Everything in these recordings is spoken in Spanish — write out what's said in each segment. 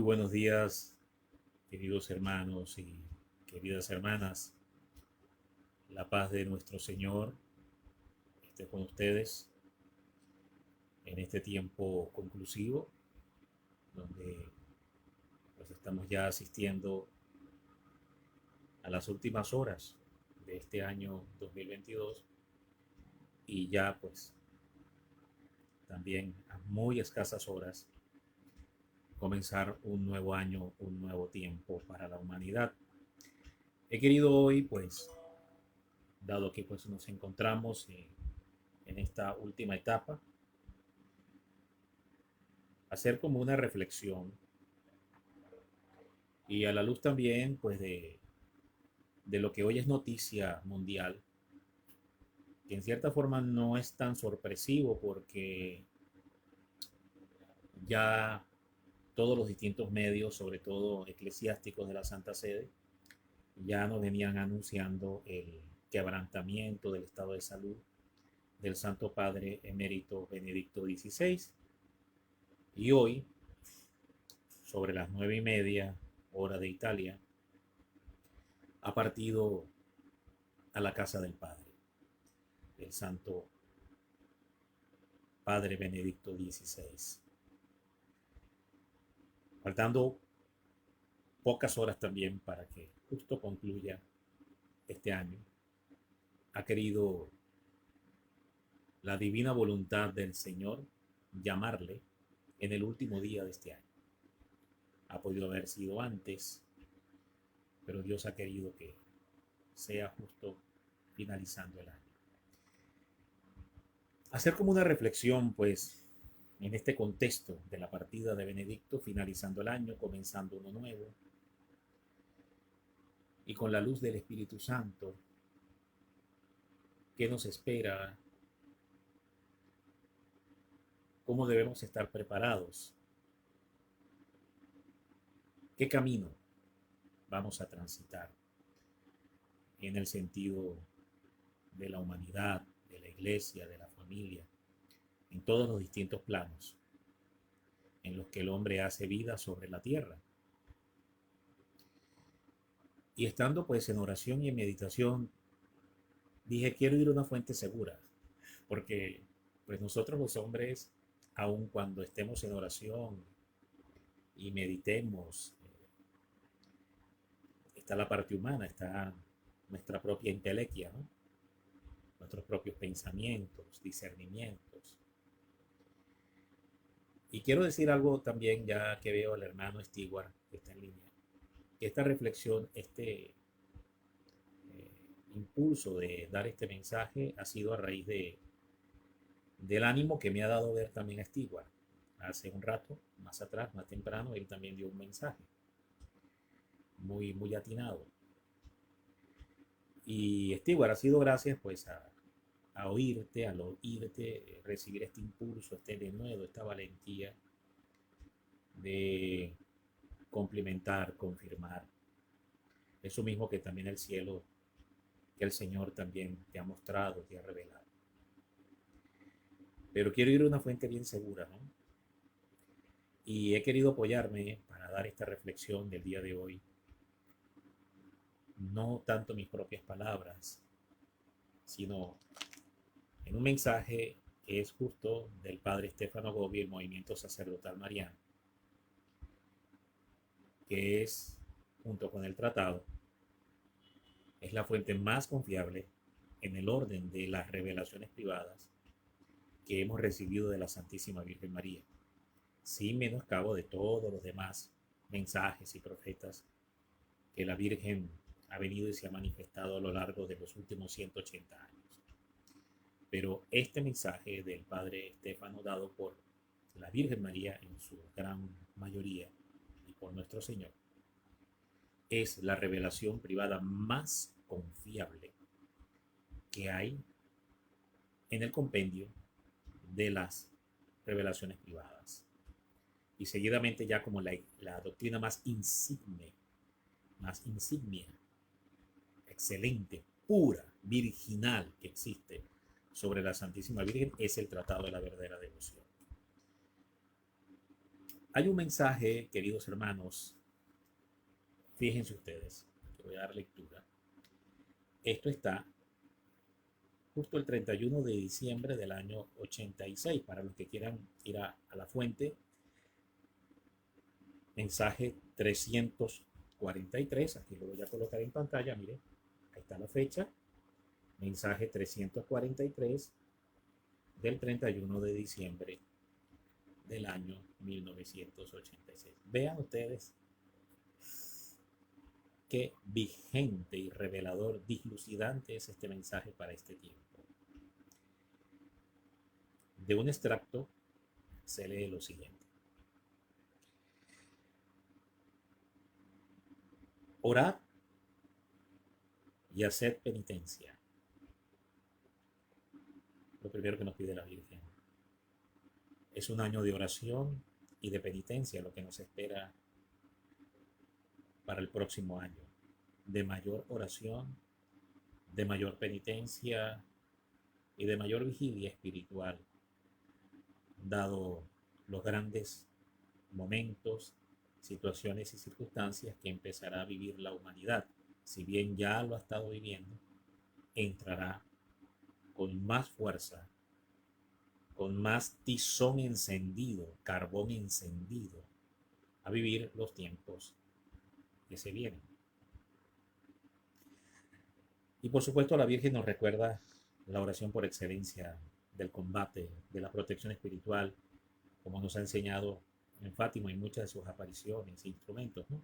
buenos días, queridos hermanos y queridas hermanas. La paz de nuestro Señor esté con ustedes en este tiempo conclusivo, donde pues estamos ya asistiendo a las últimas horas de este año 2022 y ya pues también a muy escasas horas comenzar un nuevo año, un nuevo tiempo para la humanidad. He querido hoy pues, dado que pues nos encontramos en esta última etapa, hacer como una reflexión y a la luz también pues de lo que hoy es noticia mundial, que en cierta forma no es tan sorpresivo porque ya todos los distintos medios, sobre todo eclesiásticos de la Santa Sede, ya nos venían anunciando el quebrantamiento del estado de salud del Santo Padre Emérito Benedicto XVI. Y hoy, sobre las 9:30 hora de Italia, ha partido a la casa del Padre, el Santo Padre Benedicto XVI. Faltando pocas horas también para que justo concluya este año, ha querido la divina voluntad del Señor llamarle en el último día de este año. Ha podido haber sido antes, pero Dios ha querido que sea justo finalizando el año. Hacer como una reflexión, pues, en este contexto de la partida de Benedicto, finalizando el año, comenzando uno nuevo, y con la luz del Espíritu Santo, ¿qué nos espera? ¿Cómo debemos estar preparados? ¿Qué camino vamos a transitar en el sentido de la humanidad, de la iglesia, de la familia, en todos los distintos planos en los que el hombre hace vida sobre la tierra? Y estando pues en oración y en meditación, dije, quiero ir a una fuente segura, porque pues nosotros los hombres, aun cuando estemos en oración y meditemos, está la parte humana, está nuestra propia intelequia, ¿no? Nuestros propios pensamientos, discernimientos. Y quiero decir algo también, ya que veo al hermano Stewart que está en línea. Esta reflexión, este impulso de dar este mensaje ha sido a raíz del ánimo que me ha dado ver también a Stewart. Hace un rato, más atrás, más temprano, él también dio un mensaje muy, muy atinado. Y Stewart, ha sido gracias pues a oírte, al oírte, recibir este impulso, este denuedo, esta valentía de complementar, confirmar. Eso mismo que también el cielo, que el Señor también te ha mostrado, te ha revelado. Pero quiero ir a una fuente bien segura, ¿no? Y he querido apoyarme para dar esta reflexión del día de hoy, no tanto mis propias palabras, sino en un mensaje que es justo del padre Stefano Gobbi, el movimiento sacerdotal mariano, que es, junto con el tratado, es la fuente más confiable en el orden de las revelaciones privadas que hemos recibido de la Santísima Virgen María, sin menoscabo de todos los demás mensajes y profetas que la Virgen ha venido y se ha manifestado a lo largo de los últimos 180 años. Pero este mensaje del Padre Stefano, dado por la Virgen María en su gran mayoría y por nuestro Señor, es la revelación privada más confiable que hay en el compendio de las revelaciones privadas. Y seguidamente ya como la doctrina más insignia, excelente, pura, virginal que existe sobre la Santísima Virgen es el Tratado de la Verdadera Devoción. Hay un mensaje, queridos hermanos, fíjense ustedes, que voy a dar lectura. Esto está justo el 31 de diciembre del año 86, para los que quieran ir a la fuente, mensaje 343, aquí lo voy a colocar en pantalla, mire, ahí está la fecha, mensaje 343 del 31 de diciembre del año 1986. Vean ustedes qué vigente y revelador, dislucidante es este mensaje para este tiempo. De un extracto se lee lo siguiente. Orad y haced penitencia. Lo primero que nos pide la Virgen. Es un año de oración y de penitencia lo que nos espera para el próximo año. De mayor oración, de mayor penitencia y de mayor vigilia espiritual, dado los grandes momentos, situaciones y circunstancias que empezará a vivir la humanidad. Si bien ya lo ha estado viviendo, entrará con más fuerza, con más tizón encendido, carbón encendido, a vivir los tiempos que se vienen. Y por supuesto la Virgen nos recuerda la oración por excelencia del combate, de la protección espiritual, como nos ha enseñado en Fátima y muchas de sus apariciones e instrumentos, ¿no?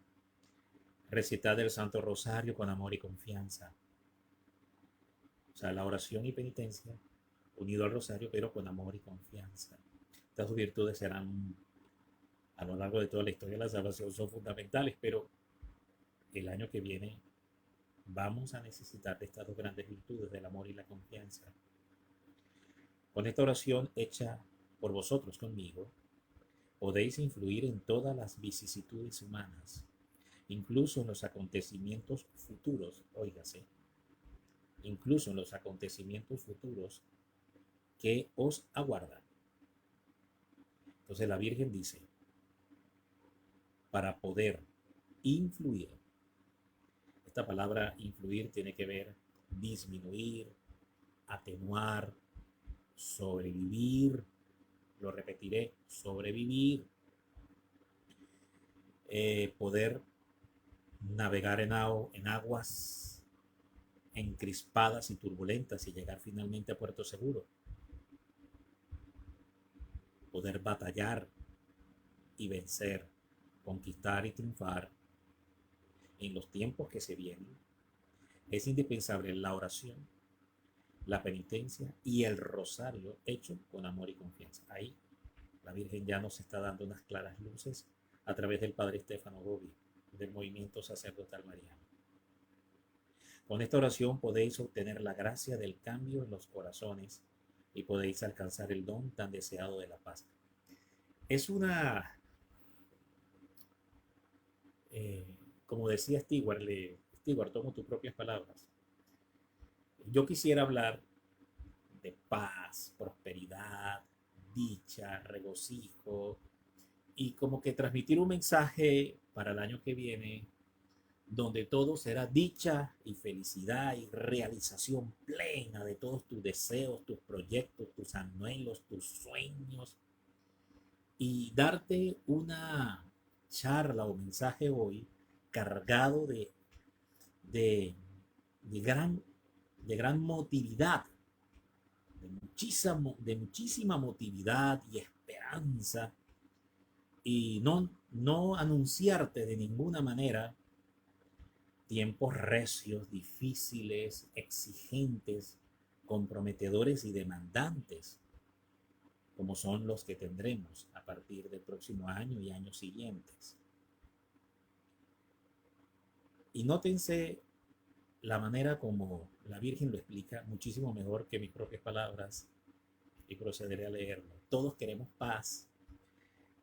Recitar el Santo Rosario con amor y confianza. O sea, la oración y penitencia unido al rosario, pero con amor y confianza. Estas virtudes serán a lo largo de toda la historia de la salvación, son fundamentales, pero el año que viene vamos a necesitar de estas dos grandes virtudes, del amor y la confianza. Con esta oración hecha por vosotros conmigo, podéis influir en todas las vicisitudes humanas, incluso en los acontecimientos futuros, óigase, incluso en los acontecimientos futuros que os aguardan. Entonces la Virgen dice, para poder influir, esta palabra influir tiene que ver disminuir, atenuar, sobrevivir, lo repetiré, sobrevivir, poder navegar en aguas encrispadas y turbulentas y llegar finalmente a puerto seguro, poder batallar y vencer, conquistar y triunfar en los tiempos que se vienen. Es indispensable la oración, la penitencia y el rosario hecho con amor y confianza. Ahí la Virgen ya nos está dando unas claras luces a través del Padre Stefano Gobbi, del movimiento sacerdotal mariano. Con esta oración podéis obtener la gracia del cambio en los corazones y podéis alcanzar el don tan deseado de la paz. Es una, como decía Stewart, tomo tus propias palabras. Yo quisiera hablar de paz, prosperidad, dicha, regocijo y como que transmitir un mensaje para el año que viene donde todo será dicha y felicidad y realización plena de todos tus deseos, tus proyectos, tus anhelos, tus sueños, y darte una charla o mensaje hoy cargado de, de gran, de gran motividad, de muchísima motividad y esperanza, y no anunciarte de ninguna manera tiempos recios, difíciles, exigentes, comprometedores y demandantes, como son los que tendremos a partir del próximo año y años siguientes. Y nótense la manera como la Virgen lo explica muchísimo mejor que mis propias palabras, y procederé a leerlo. Todos queremos paz,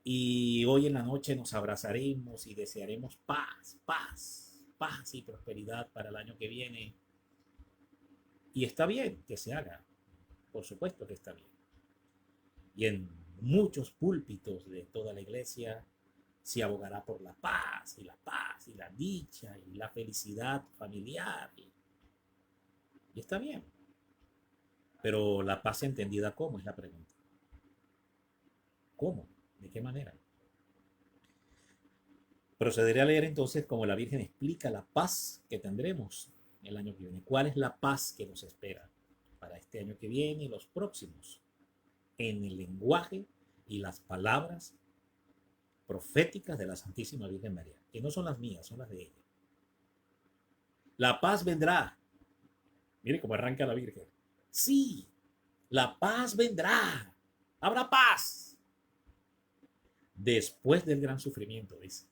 y hoy en la noche nos abrazaremos y desearemos paz, paz, paz y prosperidad para el año que viene. Y está bien que se haga, por supuesto que está bien. Y en muchos púlpitos de toda la iglesia si abogará por la paz y la dicha y la felicidad familiar. Y está bien. Pero la paz entendida ¿cómo? Es la pregunta. ¿Cómo? ¿De qué manera? Procederé a leer entonces cómo la Virgen explica la paz que tendremos el año que viene. ¿Cuál es la paz que nos espera para este año que viene y los próximos? En el lenguaje y las palabras proféticas de la Santísima Virgen María, que no son las mías, son las de ella. La paz vendrá. Mire cómo arranca la Virgen. Sí, la paz vendrá. Habrá paz. Después del gran sufrimiento, dice.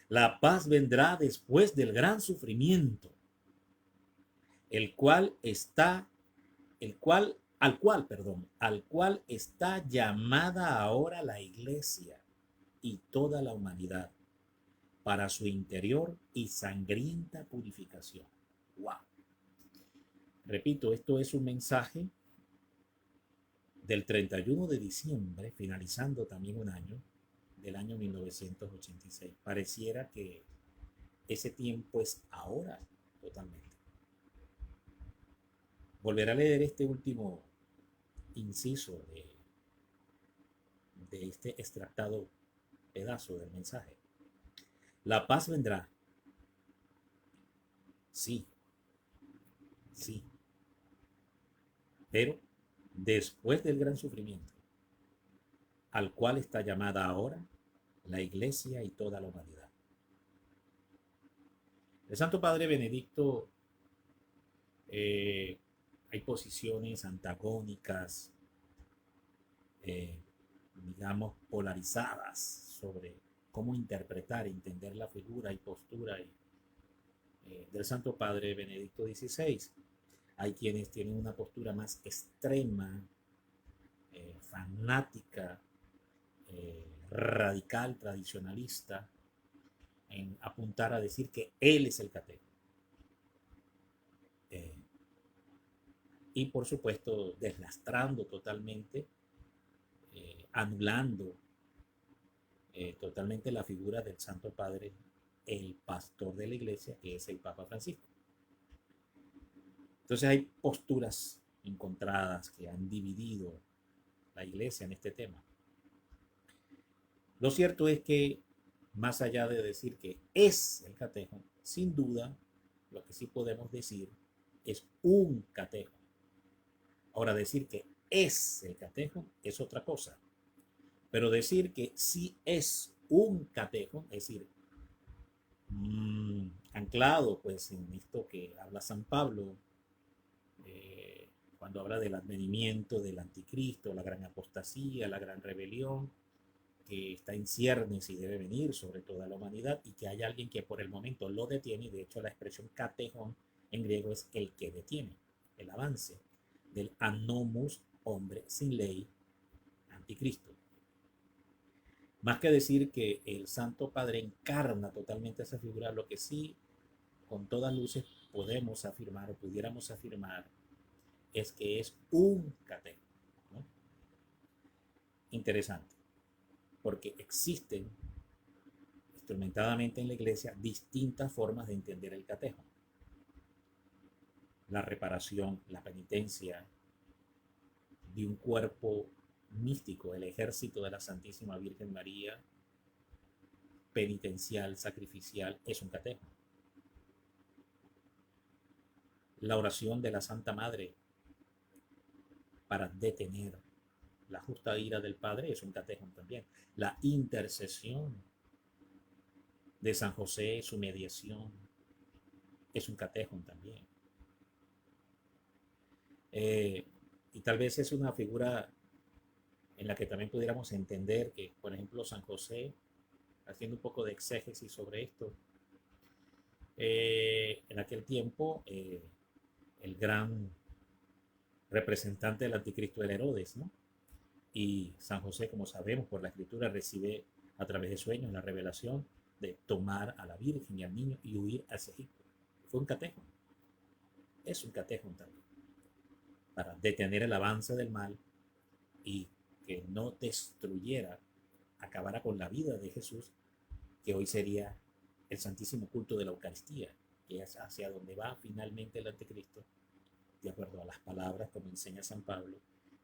La paz vendrá después del gran sufrimiento, el cual está, al cual está llamada ahora la Iglesia y toda la humanidad para su interior y sangrienta purificación. Wow. Repito, esto es un mensaje del 31 de diciembre, finalizando también un año, del año 1986. Pareciera que ese tiempo es ahora totalmente. Volveré a leer este último inciso de este extractado pedazo del mensaje. La paz vendrá. Sí, sí. Pero después del gran sufrimiento, al cual está llamada ahora la Iglesia y toda la humanidad. El Santo Padre Benedicto, eh, hay posiciones antagónicas, eh, digamos, polarizadas sobre cómo interpretar, entender la figura y postura del Santo Padre Benedicto XVI. Hay quienes tienen una postura más extrema, fanática, radical, tradicionalista, en apuntar a decir que él es el cateco. Y por supuesto deslastrando totalmente, anulando totalmente la figura del Santo Padre, el pastor de la iglesia, que es el Papa Francisco. Entonces hay posturas encontradas que han dividido la iglesia en este tema. Lo cierto es que, más allá de decir que es el catejo, sin duda, lo que sí podemos decir es un catejo. Ahora, decir que es el catejo es otra cosa. Pero decir que sí es un catejo, es decir, anclado pues en esto que habla San Pablo, cuando habla del advenimiento del anticristo, la gran apostasía, la gran rebelión, que está en ciernes y debe venir sobre toda la humanidad, y que hay alguien que por el momento lo detiene, y de hecho la expresión katejón en griego es el que detiene el avance del anomus, hombre sin ley, anticristo. Más que decir que el Santo Padre encarna totalmente esa figura, lo que sí con todas luces podemos afirmar o pudiéramos afirmar es que es un catejo, ¿no? Interesante, porque existen instrumentadamente en la iglesia distintas formas de entender el catejo. La reparación, la penitencia de un cuerpo místico, el ejército de la Santísima Virgen María, penitencial, sacrificial, es un catejo. La oración de la Santa Madre para detener la justa ira del Padre es un catejo también. La intercesión de San José, su mediación, es un catejo también. Y tal vez es una figura en la que también pudiéramos entender que, por ejemplo, San José, haciendo un poco de exégesis sobre esto, en aquel tiempo el gran representante del anticristo era Herodes, ¿no? Y San José, como sabemos por la escritura, recibe a través de sueños la revelación de tomar a la Virgen y al niño y huir hacia Egipto. Fue un catejo. Es un catejo también. Para detener el avance del mal y que no destruyera acabara con la vida de Jesús, que hoy sería el santísimo culto de la Eucaristía, que es hacia donde va finalmente el anticristo, de acuerdo a las palabras como enseña San Pablo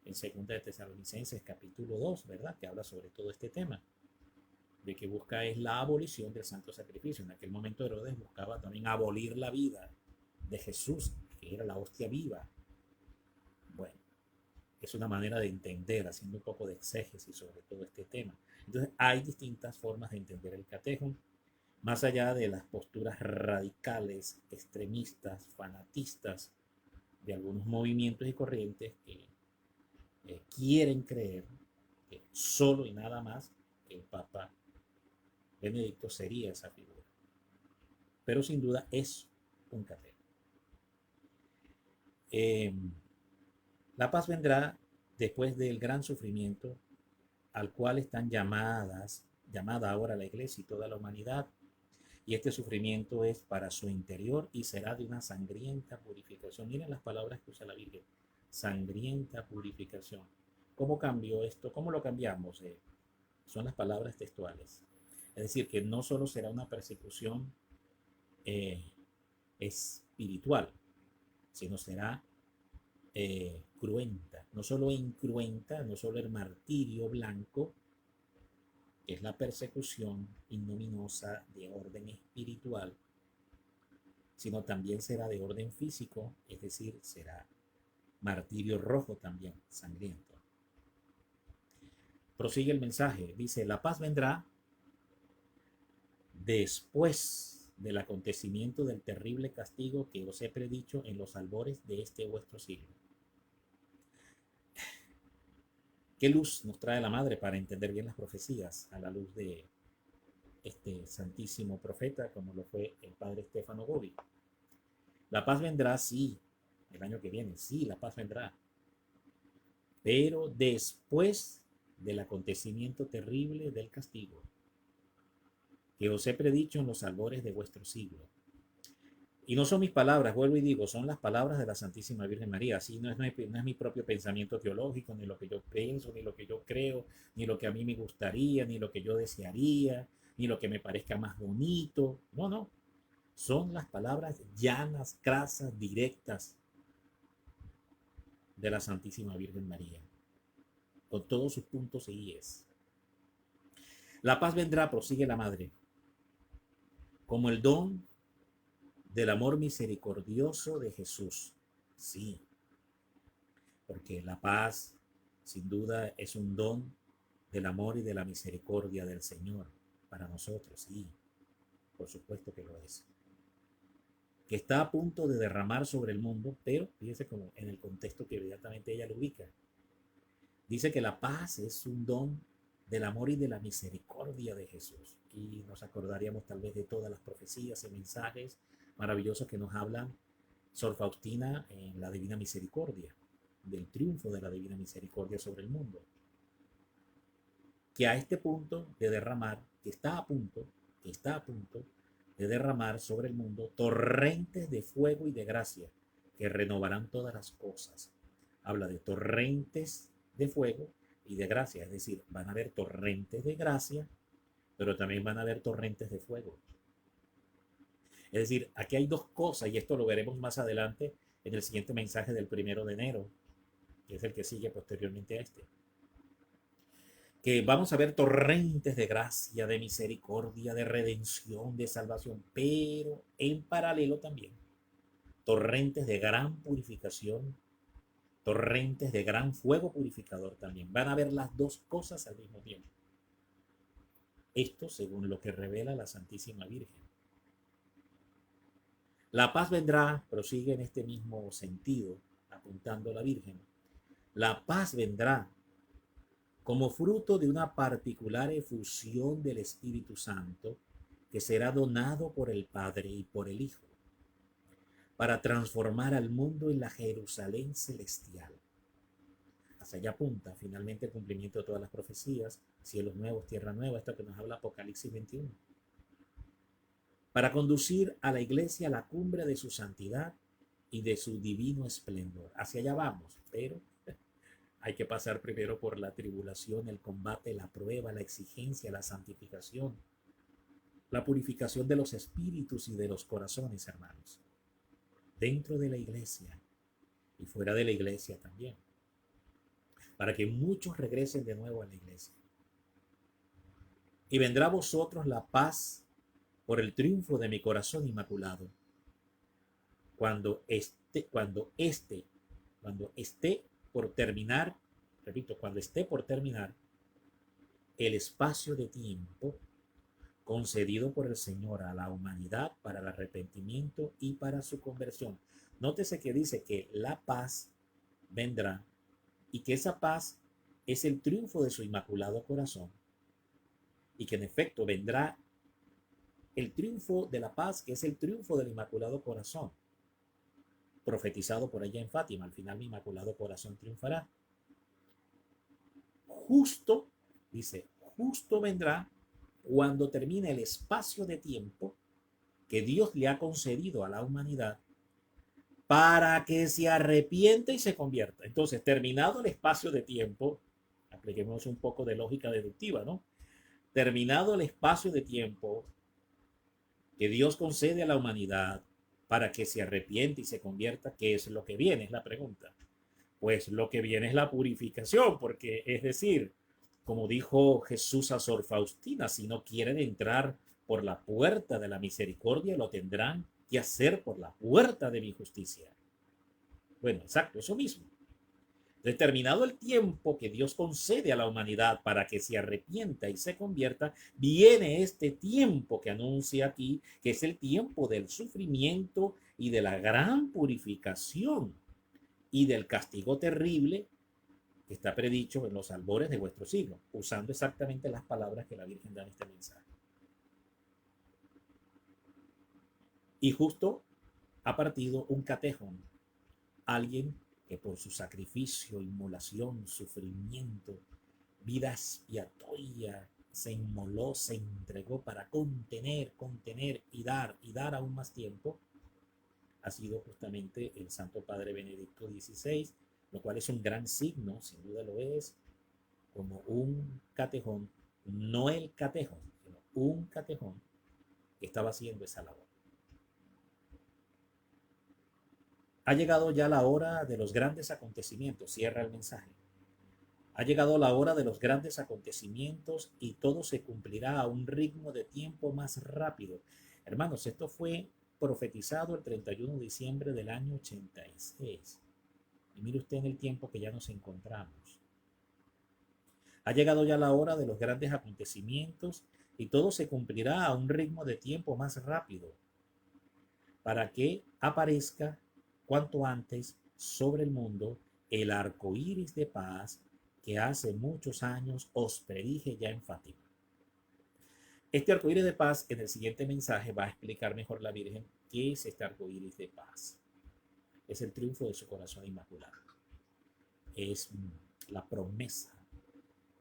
en 2 de Tesalonicenses capítulo 2, ¿verdad? Que habla sobre todo este tema, de que busca es la abolición del santo sacrificio. En aquel momento Herodes buscaba también abolir la vida de Jesús, que era la hostia viva. Bueno, es una manera de entender, haciendo un poco de exégesis sobre todo este tema. Entonces, hay distintas formas de entender el catejo, más allá de las posturas radicales, extremistas, fanatistas de algunos movimientos y corrientes que quieren creer que solo y nada más el Papa Benedicto sería esa figura. Pero sin duda es un catejo. La paz vendrá después del gran sufrimiento al cual están llamada ahora la Iglesia y toda la humanidad, y este sufrimiento es para su interior y será de una sangrienta purificación. Miren las palabras que usa la Virgen, sangrienta purificación. ¿Cómo cambió esto? ¿Cómo lo cambiamos? Son las palabras textuales. Es decir, que no solo será una persecución espiritual, sino será cruenta, no solo incruenta, no solo el martirio blanco, que es la persecución ignominiosa de orden espiritual, sino también será de orden físico, es decir, será martirio rojo también, sangriento. Prosigue el mensaje, dice, la paz vendrá después del acontecimiento del terrible castigo que os he predicho en los albores de este vuestro siglo. ¿Qué luz nos trae la Madre para entender bien las profecías a la luz de este santísimo profeta, como lo fue el padre Stefano Gobbi? La paz vendrá, sí, el año que viene, sí, la paz vendrá, pero después del acontecimiento terrible del castigo que os he predicho en los albores de vuestro siglo. Y no son mis palabras, vuelvo y digo, son las palabras de la Santísima Virgen María. Así no es mi propio pensamiento teológico, ni lo que yo pienso, ni lo que yo creo, ni lo que a mí me gustaría, ni lo que yo desearía, ni lo que me parezca más bonito. No, no. Son las palabras llanas, crasas, directas de la Santísima Virgen María, con todos sus puntos y guías. La paz vendrá, prosigue la Madre, como el don del amor misericordioso de Jesús. Sí, porque la paz, sin duda, es un don del amor y de la misericordia del Señor para nosotros. Sí, por supuesto que lo es. Que está a punto de derramar sobre el mundo, pero fíjese como en el contexto que inmediatamente ella lo ubica. Dice que la paz es un don del amor y de la misericordia de Jesús. Y nos acordaríamos tal vez de todas las profecías y mensajes maravillosos que nos hablan Sor Faustina en la Divina Misericordia, del triunfo de la Divina Misericordia sobre el mundo. Que a este punto de derramar, que está a punto de derramar sobre el mundo torrentes de fuego y de gracia que renovarán todas las cosas. Habla de torrentes de fuego y de gracia, es decir, van a haber torrentes de gracia, pero también van a haber torrentes de fuego. Es decir, aquí hay dos cosas, y esto lo veremos más adelante en el siguiente mensaje del 1 de enero, que es el que sigue posteriormente a este. Que vamos a ver torrentes de gracia, de misericordia, de redención, de salvación, pero en paralelo también torrentes de gran purificación, torrentes de gran fuego purificador también. Van a ver las dos cosas al mismo tiempo. Esto según lo que revela la Santísima Virgen. La paz vendrá, prosigue en este mismo sentido, apuntando a la Virgen. La paz vendrá como fruto de una particular efusión del Espíritu Santo que será donado por el Padre y por el Hijo, para transformar al mundo en la Jerusalén celestial. Hacia allá apunta finalmente el cumplimiento de todas las profecías, cielos nuevos, tierra nueva, esto que nos habla Apocalipsis 21. Para conducir a la iglesia a la cumbre de su santidad y de su divino esplendor. Hacia allá vamos, pero Hay que pasar primero por la tribulación, el combate, la prueba, la exigencia, la santificación, la purificación de los espíritus y de los corazones, hermanos, dentro de la iglesia y fuera de la iglesia también, para que muchos regresen de nuevo a la iglesia. Y vendrá a vosotros la paz por el triunfo de mi corazón inmaculado, cuando esté por terminar, repito, cuando esté por terminar el espacio de tiempo concedido por el Señor a la humanidad para el arrepentimiento y para su conversión. Nótese que dice que la paz vendrá y que esa paz es el triunfo de su inmaculado corazón, y que en efecto vendrá el triunfo de la paz, que es el triunfo del inmaculado corazón, profetizado por ella en Fátima. Al final mi inmaculado corazón triunfará. Justo, dice, justo vendrá cuando termine el espacio de tiempo que Dios le ha concedido a la humanidad para que se arrepiente y se convierta. Entonces, terminado el espacio de tiempo, apliquemos un poco de lógica deductiva, ¿no? Terminado el espacio de tiempo que Dios concede a la humanidad para que se arrepiente y se convierta, ¿qué es lo que viene? Es la pregunta. Pues lo que viene es la purificación, porque es decir, como dijo Jesús a Sor Faustina, si no quieren entrar por la puerta de la misericordia, lo tendrán que hacer por la puerta de mi justicia. Bueno, exacto, eso mismo. Determinado el tiempo que Dios concede a la humanidad para que se arrepienta y se convierta, viene este tiempo que anuncia aquí, que es el tiempo del sufrimiento y de la gran purificación y del castigo terrible que está predicho en los albores de vuestro siglo, usando exactamente las palabras que la Virgen da en este mensaje. Y justo ha partido un catejón, alguien que por su sacrificio, inmolación, sufrimiento, vida expiatoria, se inmoló, se entregó para contener y dar aún más tiempo, ha sido justamente el Santo Padre Benedicto XVI, lo cual es un gran signo, sin duda lo es, como un catejón, no el catejón, sino un catejón que estaba haciendo esa labor. Ha llegado ya la hora de los grandes acontecimientos, cierra el mensaje. Ha llegado la hora de los grandes acontecimientos y todo se cumplirá a un ritmo de tiempo más rápido. Hermanos, esto fue profetizado el 31 de diciembre del año 86. Y mire usted en el tiempo que ya nos encontramos. Ha llegado ya la hora de los grandes acontecimientos y todo se cumplirá a un ritmo de tiempo más rápido, para que aparezca cuanto antes sobre el mundo el arco iris de paz que hace muchos años os predije ya en Fátima. Este arco iris de paz, en el siguiente mensaje va a explicar mejor la Virgen qué es este arco iris de paz. Es el triunfo de su corazón inmaculado. Es la promesa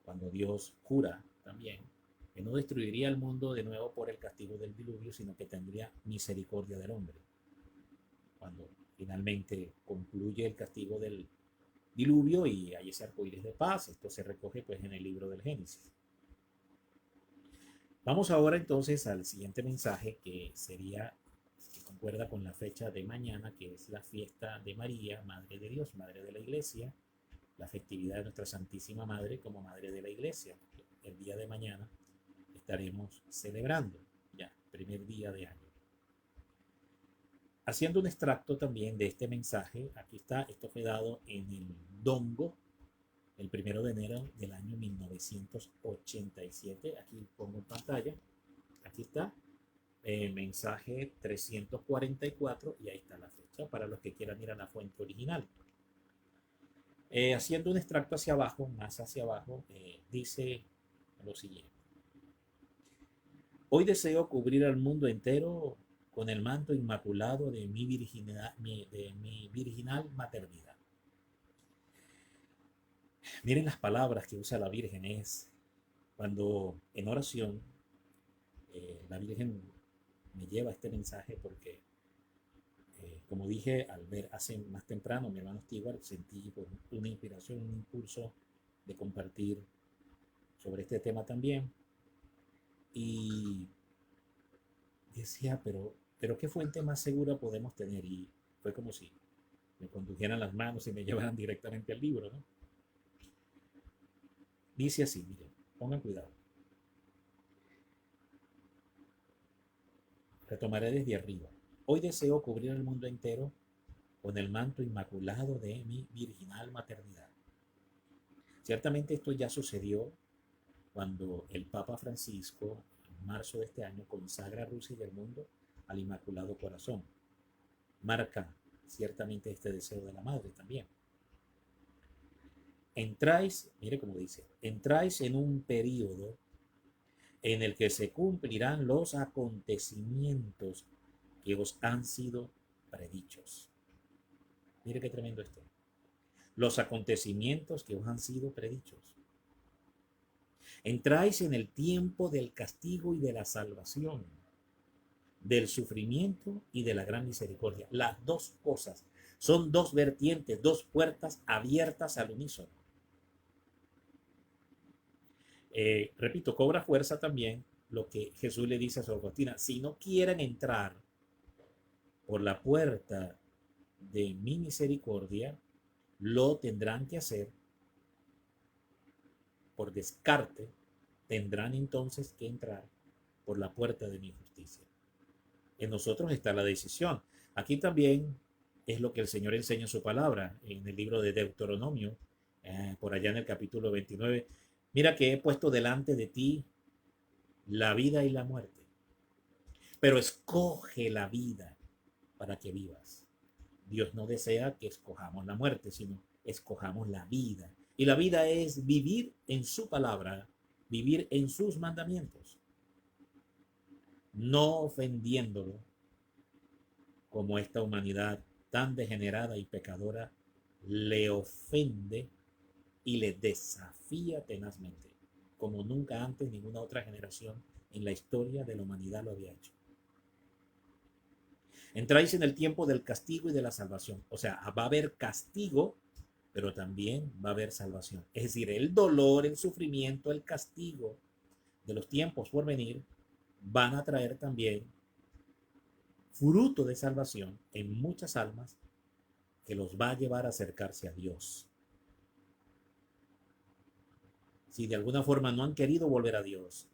cuando Dios jura también que no destruiría el mundo de nuevo por el castigo del diluvio, sino que tendría misericordia del hombre. Cuando finalmente concluye el castigo del diluvio y hay ese arcoíris de paz, esto se recoge pues en el libro del Génesis. Vamos ahora entonces al siguiente mensaje, que sería, que concuerda con la fecha de mañana, que es la fiesta de María, Madre de Dios, Madre de la Iglesia, la festividad de nuestra Santísima Madre como Madre de la Iglesia. El día de mañana estaremos celebrando ya, primer día de año. Haciendo un extracto también de este mensaje, aquí está, esto fue dado en el Dongo, el 1 de enero del año 1987. Aquí pongo en pantalla, aquí está, mensaje 344, y ahí está la fecha para los que quieran ir a la fuente original. Haciendo un extracto hacia abajo, más hacia abajo, dice lo siguiente. Hoy deseo cubrir al mundo entero con el manto inmaculado de mi virginal maternidad. Miren las palabras que usa la Virgen. Es cuando en oración la Virgen me lleva este mensaje, porque como dije, al ver hace más temprano mi hermano Stewart, sentí pues, una inspiración, un impulso de compartir sobre este tema también. Y decía, pero ¿qué fuente más segura podemos tener? Y fue como si me condujeran las manos y me llevaran directamente al libro, ¿no? Dice así, miren, pongan cuidado. Retomaré desde arriba. Hoy deseo cubrir el mundo entero con el manto inmaculado de mi virginal maternidad. Ciertamente esto ya sucedió cuando el Papa Francisco, en marzo de este año, consagra a Rusia y al mundo al Inmaculado Corazón. Marca ciertamente este deseo de la Madre también. Entráis, mire cómo dice, entráis en un periodo en el que se cumplirán los acontecimientos que os han sido predichos. Mire qué tremendo esto. Los acontecimientos que os han sido predichos. Entráis en el tiempo del castigo y de la salvación, del sufrimiento y de la gran misericordia. Las dos cosas son dos vertientes, dos puertas abiertas al unísono. Repito, cobra fuerza también lo que Jesús le dice a Sor Faustina: si no quieren entrar por la puerta de mi misericordia, lo tendrán que hacer por descarte, tendrán entonces que entrar por la puerta de mi justicia. En nosotros está la decisión. Aquí también es lo que el Señor enseña en su palabra, en el libro de Deuteronomio, por allá en el capítulo 29. Mira que he puesto delante de ti la vida y la muerte, pero escoge la vida para que vivas. Dios no desea que escojamos la muerte, sino escojamos la vida. Y la vida es vivir en su palabra, vivir en sus mandamientos, no ofendiéndolo, como esta humanidad tan degenerada y pecadora le ofende y le desafía tenazmente, como nunca antes ninguna otra generación en la historia de la humanidad lo había hecho. Entráis en el tiempo del castigo y de la salvación. O sea, va a haber castigo, pero también va a haber salvación. Es decir, el dolor, el sufrimiento, el castigo de los tiempos por venir van a traer también fruto de salvación en muchas almas que los va a llevar a acercarse a Dios. Si de alguna forma no han querido volver a Dios,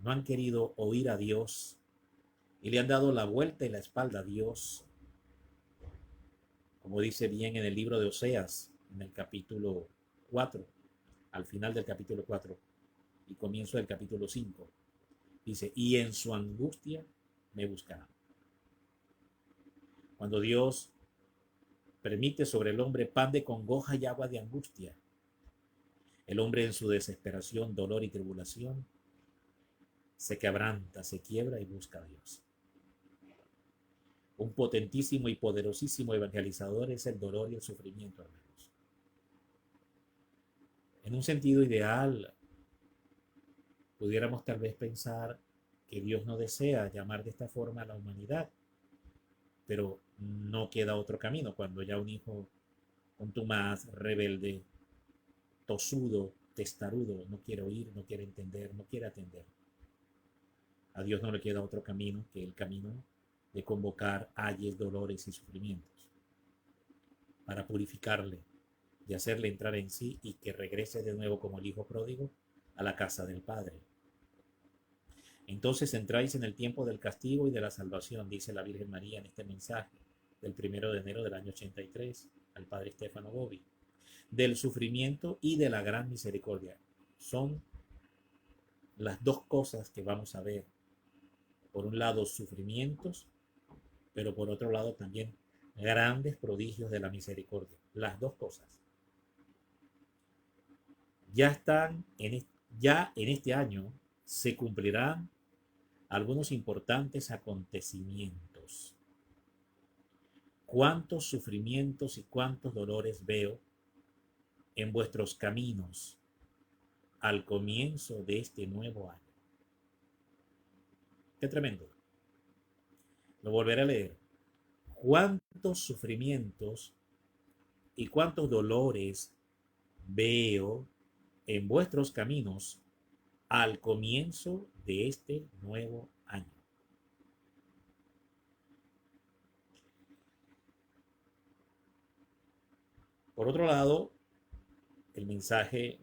no han querido oír a Dios y le han dado la vuelta y la espalda a Dios, como dice bien en el libro de Oseas, en el capítulo 4, al final del capítulo 4 y comienzo del capítulo 5, dice, y en su angustia me buscarán. Cuando Dios permite sobre el hombre pan de congoja y agua de angustia, el hombre en su desesperación, dolor y tribulación se quebranta, se quiebra y busca a Dios. Un potentísimo y poderosísimo evangelizador es el dolor y el sufrimiento, hermanos. En un sentido ideal, pudiéramos tal vez pensar que Dios no desea llamar de esta forma a la humanidad, pero no queda otro camino cuando ya un hijo contumaz, rebelde, tosudo, testarudo, no quiere oír, no quiere entender, no quiere atender. A Dios no le queda otro camino que el camino de convocar ayes, dolores y sufrimientos para purificarle y hacerle entrar en sí y que regrese de nuevo como el hijo pródigo a la casa del Padre. Entonces entráis en el tiempo del castigo y de la salvación, dice la Virgen María en este mensaje del 1 de enero del año 83 al Padre Stefano Bovi, del sufrimiento y de la gran misericordia. Son las dos cosas que vamos a ver. Por un lado, sufrimientos, pero por otro lado también grandes prodigios de la misericordia. Las dos cosas. Ya en este año se cumplirán algunos importantes acontecimientos. Cuántos sufrimientos y cuántos dolores veo en vuestros caminos al comienzo de este nuevo año. Qué tremendo. Lo volveré a leer. cuántos sufrimientos y cuántos dolores veo en vuestros caminos al comienzo de este nuevo año. Por otro lado, el mensaje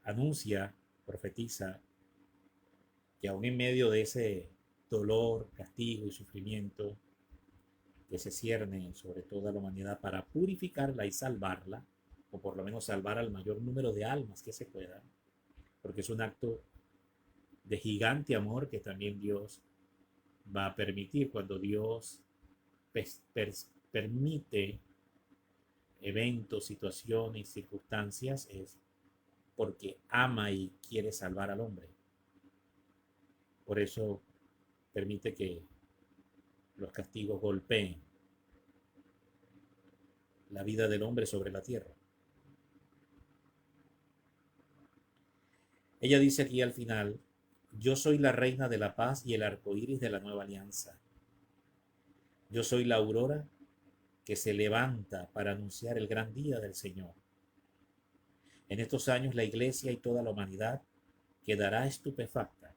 anuncia, profetiza, que aún en medio de ese dolor, castigo y sufrimiento que se cierne sobre toda la humanidad para purificarla y salvarla, o por lo menos salvar al mayor número de almas que se pueda, porque es un acto de gigante amor que también Dios va a permitir. Cuando Dios permite eventos, situaciones, circunstancias, es porque ama y quiere salvar al hombre. Por eso permite que los castigos golpeen la vida del hombre sobre la tierra. Ella dice aquí al final: yo soy la reina de la paz y el arco iris de la nueva alianza. Yo soy la aurora que se levanta para anunciar el gran día del Señor. En estos años la Iglesia y toda la humanidad quedará estupefacta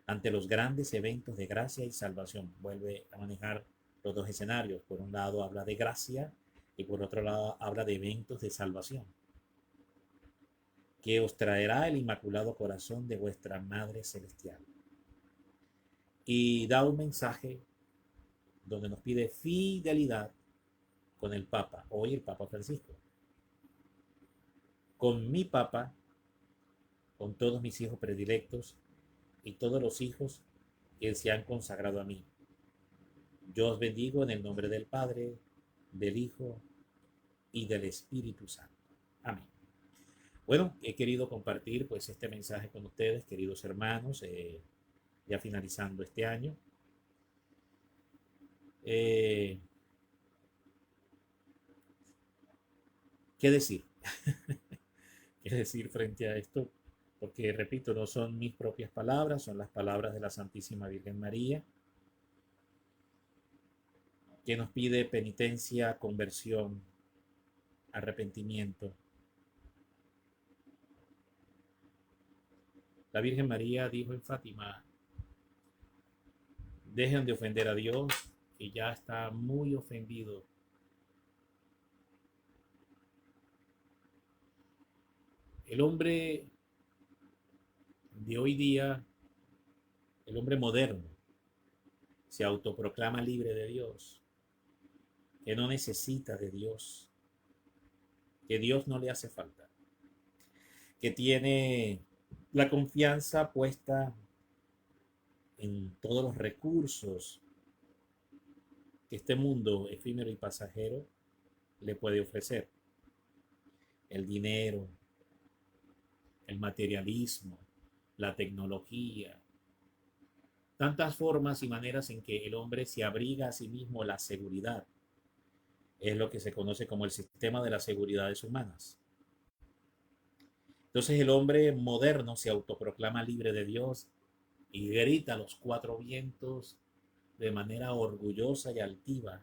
ante los grandes eventos de gracia y salvación. Vuelve a manejar los dos escenarios. Por un lado habla de gracia y por otro lado habla de eventos de salvación, que os traerá el Inmaculado Corazón de vuestra Madre Celestial. Y da un mensaje donde nos pide fidelidad con el Papa, hoy el Papa Francisco. Con mi Papa, con todos mis hijos predilectos y todos los hijos que se han consagrado a mí. Yo os bendigo en el nombre del Padre, del Hijo y del Espíritu Santo. Amén. Bueno, he querido compartir pues este mensaje con ustedes, queridos hermanos, ya finalizando este año. ¿Qué decir? ¿Qué decir frente a esto? Porque, repito, no son mis propias palabras, son las palabras de la Santísima Virgen María, que nos pide penitencia, conversión, arrepentimiento. La Virgen María dijo en Fátima: dejen de ofender a Dios, que ya está muy ofendido. El hombre de hoy día, el hombre moderno, se autoproclama libre de Dios, que no necesita de Dios, que Dios no le hace falta, que tiene la confianza puesta en todos los recursos que este mundo efímero y pasajero le puede ofrecer. El dinero, el materialismo, la tecnología, tantas formas y maneras en que el hombre se abriga a sí mismo la seguridad. Es lo que se conoce como el sistema de las seguridades humanas. Entonces el hombre moderno se autoproclama libre de Dios y grita a los cuatro vientos de manera orgullosa y altiva: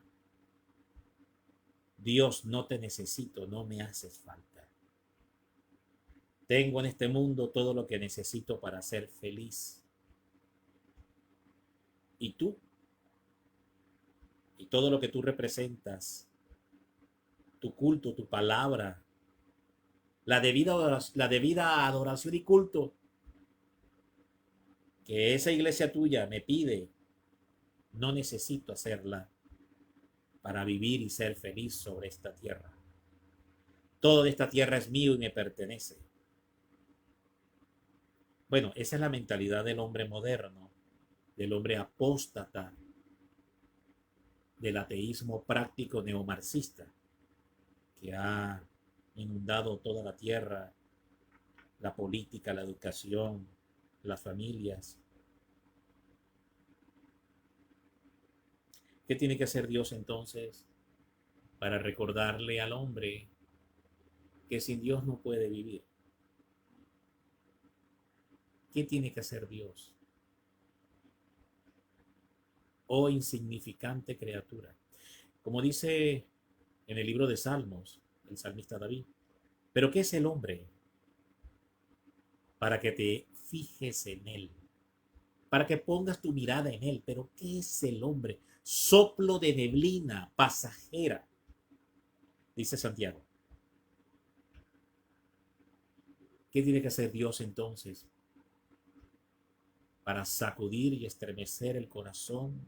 Dios, no te necesito, no me haces falta. Tengo en este mundo todo lo que necesito para ser feliz. Y tú, y todo lo que tú representas, tu culto, tu palabra, la debida adoración y culto que esa iglesia tuya me pide, no necesito hacerla para vivir y ser feliz sobre esta tierra. Toda esta tierra es mío y me pertenece. Bueno, esa es la mentalidad del hombre moderno, del hombre apóstata, del ateísmo práctico neomarxista, que ha inundado toda la tierra, la política, la educación, las familias. ¿Qué tiene que hacer Dios entonces para recordarle al hombre que sin Dios no puede vivir? ¿Qué tiene que hacer Dios? oh insignificante criatura. Como dice en el libro de Salmos, el salmista David, pero ¿qué es el hombre para que te fijes en él? Para que pongas tu mirada en él. Pero ¿qué es el hombre? Soplo de neblina pasajera, dice Santiago. ¿Qué tiene que hacer Dios entonces para sacudir y estremecer el corazón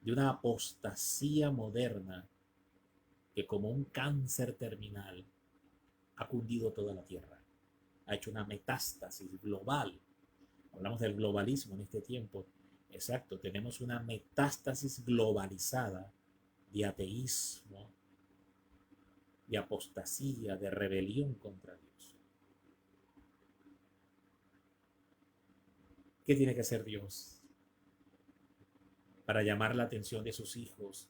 de una apostasía moderna que como un cáncer terminal ha cundido toda la tierra? Ha hecho una metástasis global. Hablamos del globalismo en este tiempo. Exacto, tenemos una metástasis globalizada de ateísmo, de apostasía, de rebelión contra Dios. ¿Qué tiene que hacer Dios para llamar la atención de sus hijos,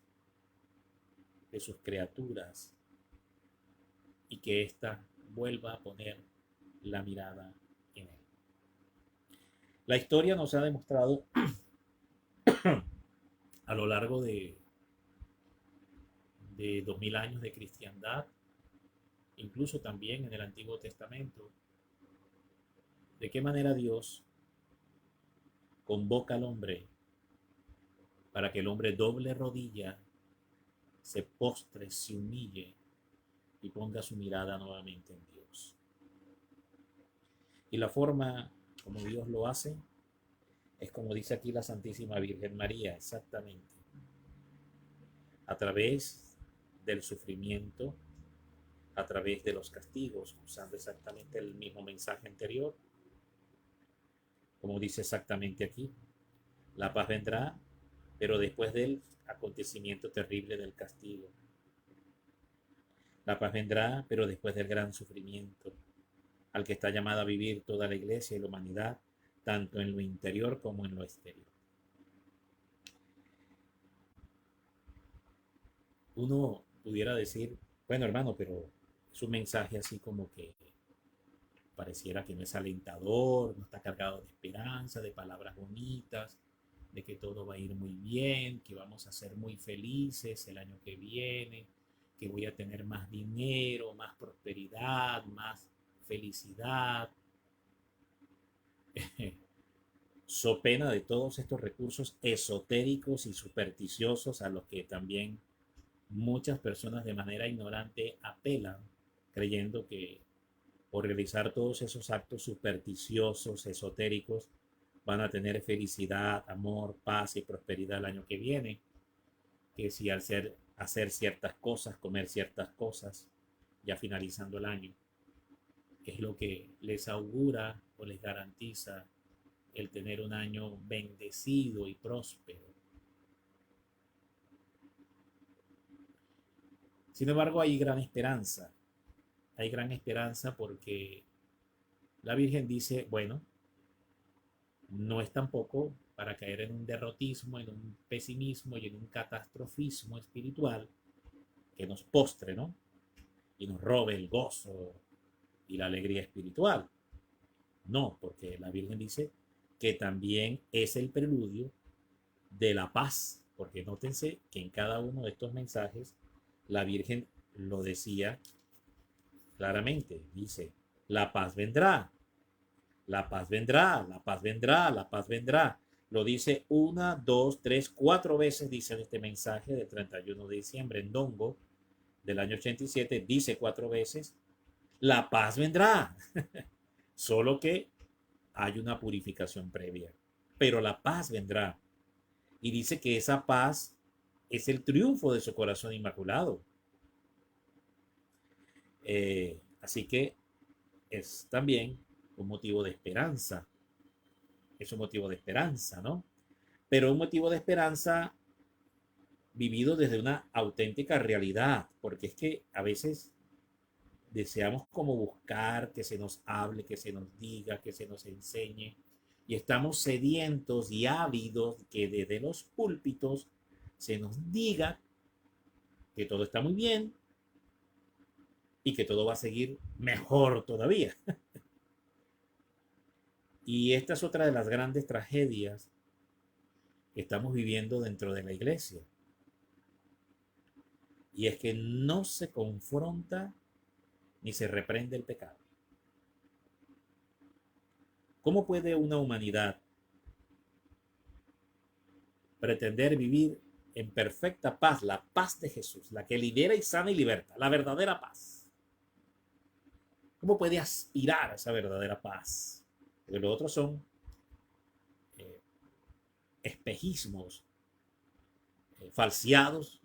de sus criaturas, y que ésta vuelva a poner la mirada en él? La historia nos ha demostrado a lo largo de 2000 años de cristiandad, incluso también en el Antiguo Testamento, de qué manera Dios convoca al hombre para que el hombre doble rodilla, se postre, se humille y ponga su mirada nuevamente en Dios. Y la forma como Dios lo hace es como dice aquí la Santísima Virgen María, exactamente, a través del sufrimiento, a través de los castigos, usando exactamente el mismo mensaje anterior, como dice exactamente aquí. La paz vendrá, pero después del acontecimiento terrible del castigo. La paz vendrá, pero después del gran sufrimiento, al que está llamada a vivir toda la Iglesia y la humanidad, tanto en lo interior como en lo exterior. Uno pudiera decir, bueno hermano, pero es un mensaje así como que pareciera que no es alentador, no está cargado de esperanza, de palabras bonitas, de que todo va a ir muy bien, que vamos a ser muy felices el año que viene, que voy a tener más dinero, más prosperidad, más felicidad. So pena de todos estos recursos esotéricos y supersticiosos a los que también muchas personas de manera ignorante apelan, creyendo que por realizar todos esos actos supersticiosos, esotéricos, van a tener felicidad, amor, paz y prosperidad el año que viene, que si al hacer ciertas cosas, comer ciertas cosas, ya finalizando el año, es lo que les augura o les garantiza el tener un año bendecido y próspero. Sin embargo, hay gran esperanza porque la Virgen dice, bueno, no es tampoco para caer en un derrotismo, en un pesimismo y en un catastrofismo espiritual que nos postre, ¿no? Y nos robe el gozo y la alegría espiritual. No, porque la Virgen dice que también es el preludio de la paz, porque nótense que en cada uno de estos mensajes la Virgen lo decía claramente, dice, la paz vendrá, la paz vendrá, la paz vendrá, la paz vendrá. Lo dice una, dos, tres, cuatro veces, dice en este mensaje del 31 de diciembre en Dongo del año 87, dice cuatro veces, la paz vendrá. Solo que hay una purificación previa, pero la paz vendrá. Y dice que esa paz es el triunfo de su corazón inmaculado. Así que es también un motivo de esperanza. Es un motivo de esperanza, ¿no? Pero un motivo de esperanza vivido desde una auténtica realidad, porque es que a veces deseamos como buscar que se nos hable, que se nos diga, que se nos enseñe, y estamos sedientos y ávidos que desde los púlpitos se nos diga que todo está muy bien y que todo va a seguir mejor todavía. Y esta es otra de las grandes tragedias estamos viviendo dentro de la iglesia. Y es que no se confronta ni se reprende el pecado. ¿Cómo puede una humanidad pretender vivir en perfecta paz, la paz de Jesús, la que libera y sana y liberta, la verdadera paz? ¿Cómo puede aspirar a esa verdadera paz? Porque los otros son eh, espejismos falseados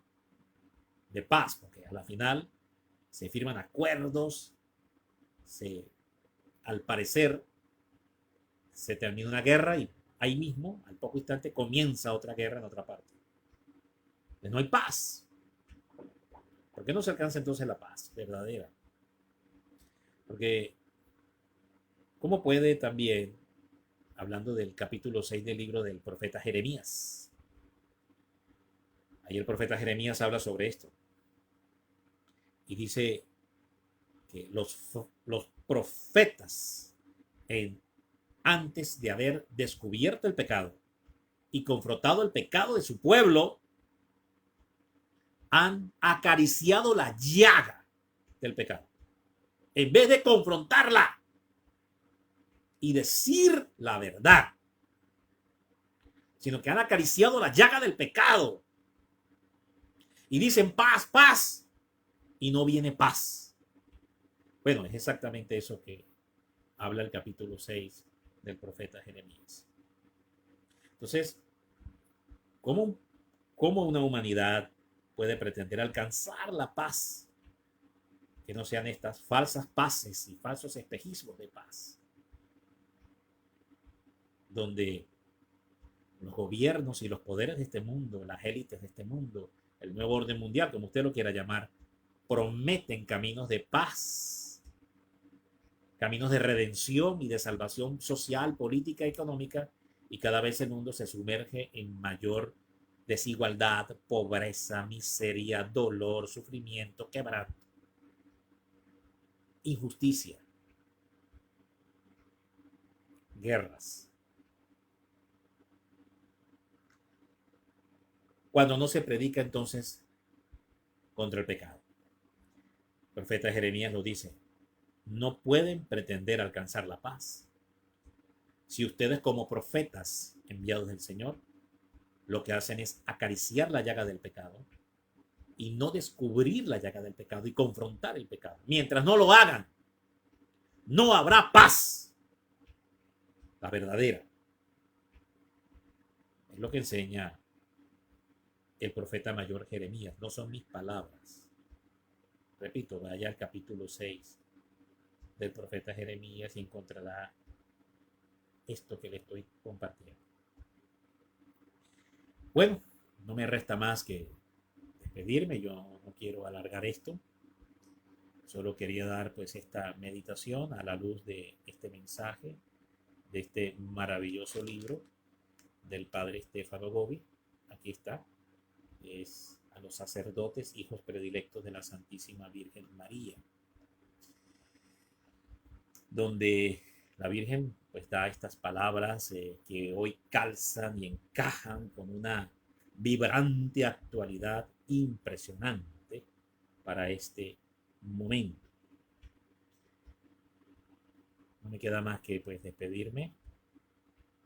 de paz, porque a la final se firman acuerdos, al parecer se termina una guerra y ahí mismo, al poco instante, comienza otra guerra en otra parte. Entonces, no hay paz. ¿Por qué no se alcanza entonces la paz verdadera? Porque, ¿cómo puede también, hablando del capítulo 6 del libro del profeta Jeremías, ahí el profeta Jeremías habla sobre esto y dice que los profetas, antes de haber descubierto el pecado y confrontado el pecado de su pueblo, han acariciado la llaga del pecado. En vez de confrontarla y decir la verdad, sino que han acariciado la llaga del pecado y dicen paz, paz, y no viene paz. Bueno, es exactamente eso que habla el capítulo 6 del profeta Jeremías. Entonces, ¿cómo una humanidad puede pretender alcanzar la paz que no sean estas falsas paces y falsos espejismos de paz, donde los gobiernos y los poderes de este mundo, las élites de este mundo, el nuevo orden mundial, como usted lo quiera llamar, prometen caminos de paz, caminos de redención y de salvación social, política, económica, y cada vez el mundo se sumerge en mayor desigualdad, pobreza, miseria, dolor, sufrimiento, quebranto, injusticia, guerras. Cuando no se predica entonces contra el pecado. El profeta Jeremías lo dice, no pueden pretender alcanzar la paz si ustedes como profetas enviados del Señor lo que hacen es acariciar la llaga del pecado y no descubrir la llaga del pecado y confrontar el pecado. Mientras no lo hagan, no habrá paz, la verdadera. Es lo que enseña el profeta mayor Jeremías, no son mis palabras. Repito, vaya al capítulo 6 del profeta Jeremías y encontrará esto que le estoy compartiendo. Bueno, no me resta más que despedirme, yo no quiero alargar esto, solo quería dar pues esta meditación a la luz de este mensaje, de este maravilloso libro del padre Stefano Gobbi. Aquí está, es a los sacerdotes, hijos predilectos de la Santísima Virgen María, donde la Virgen pues da estas palabras que hoy calzan y encajan con una vibrante actualidad impresionante para este momento. No me queda más que pues despedirme,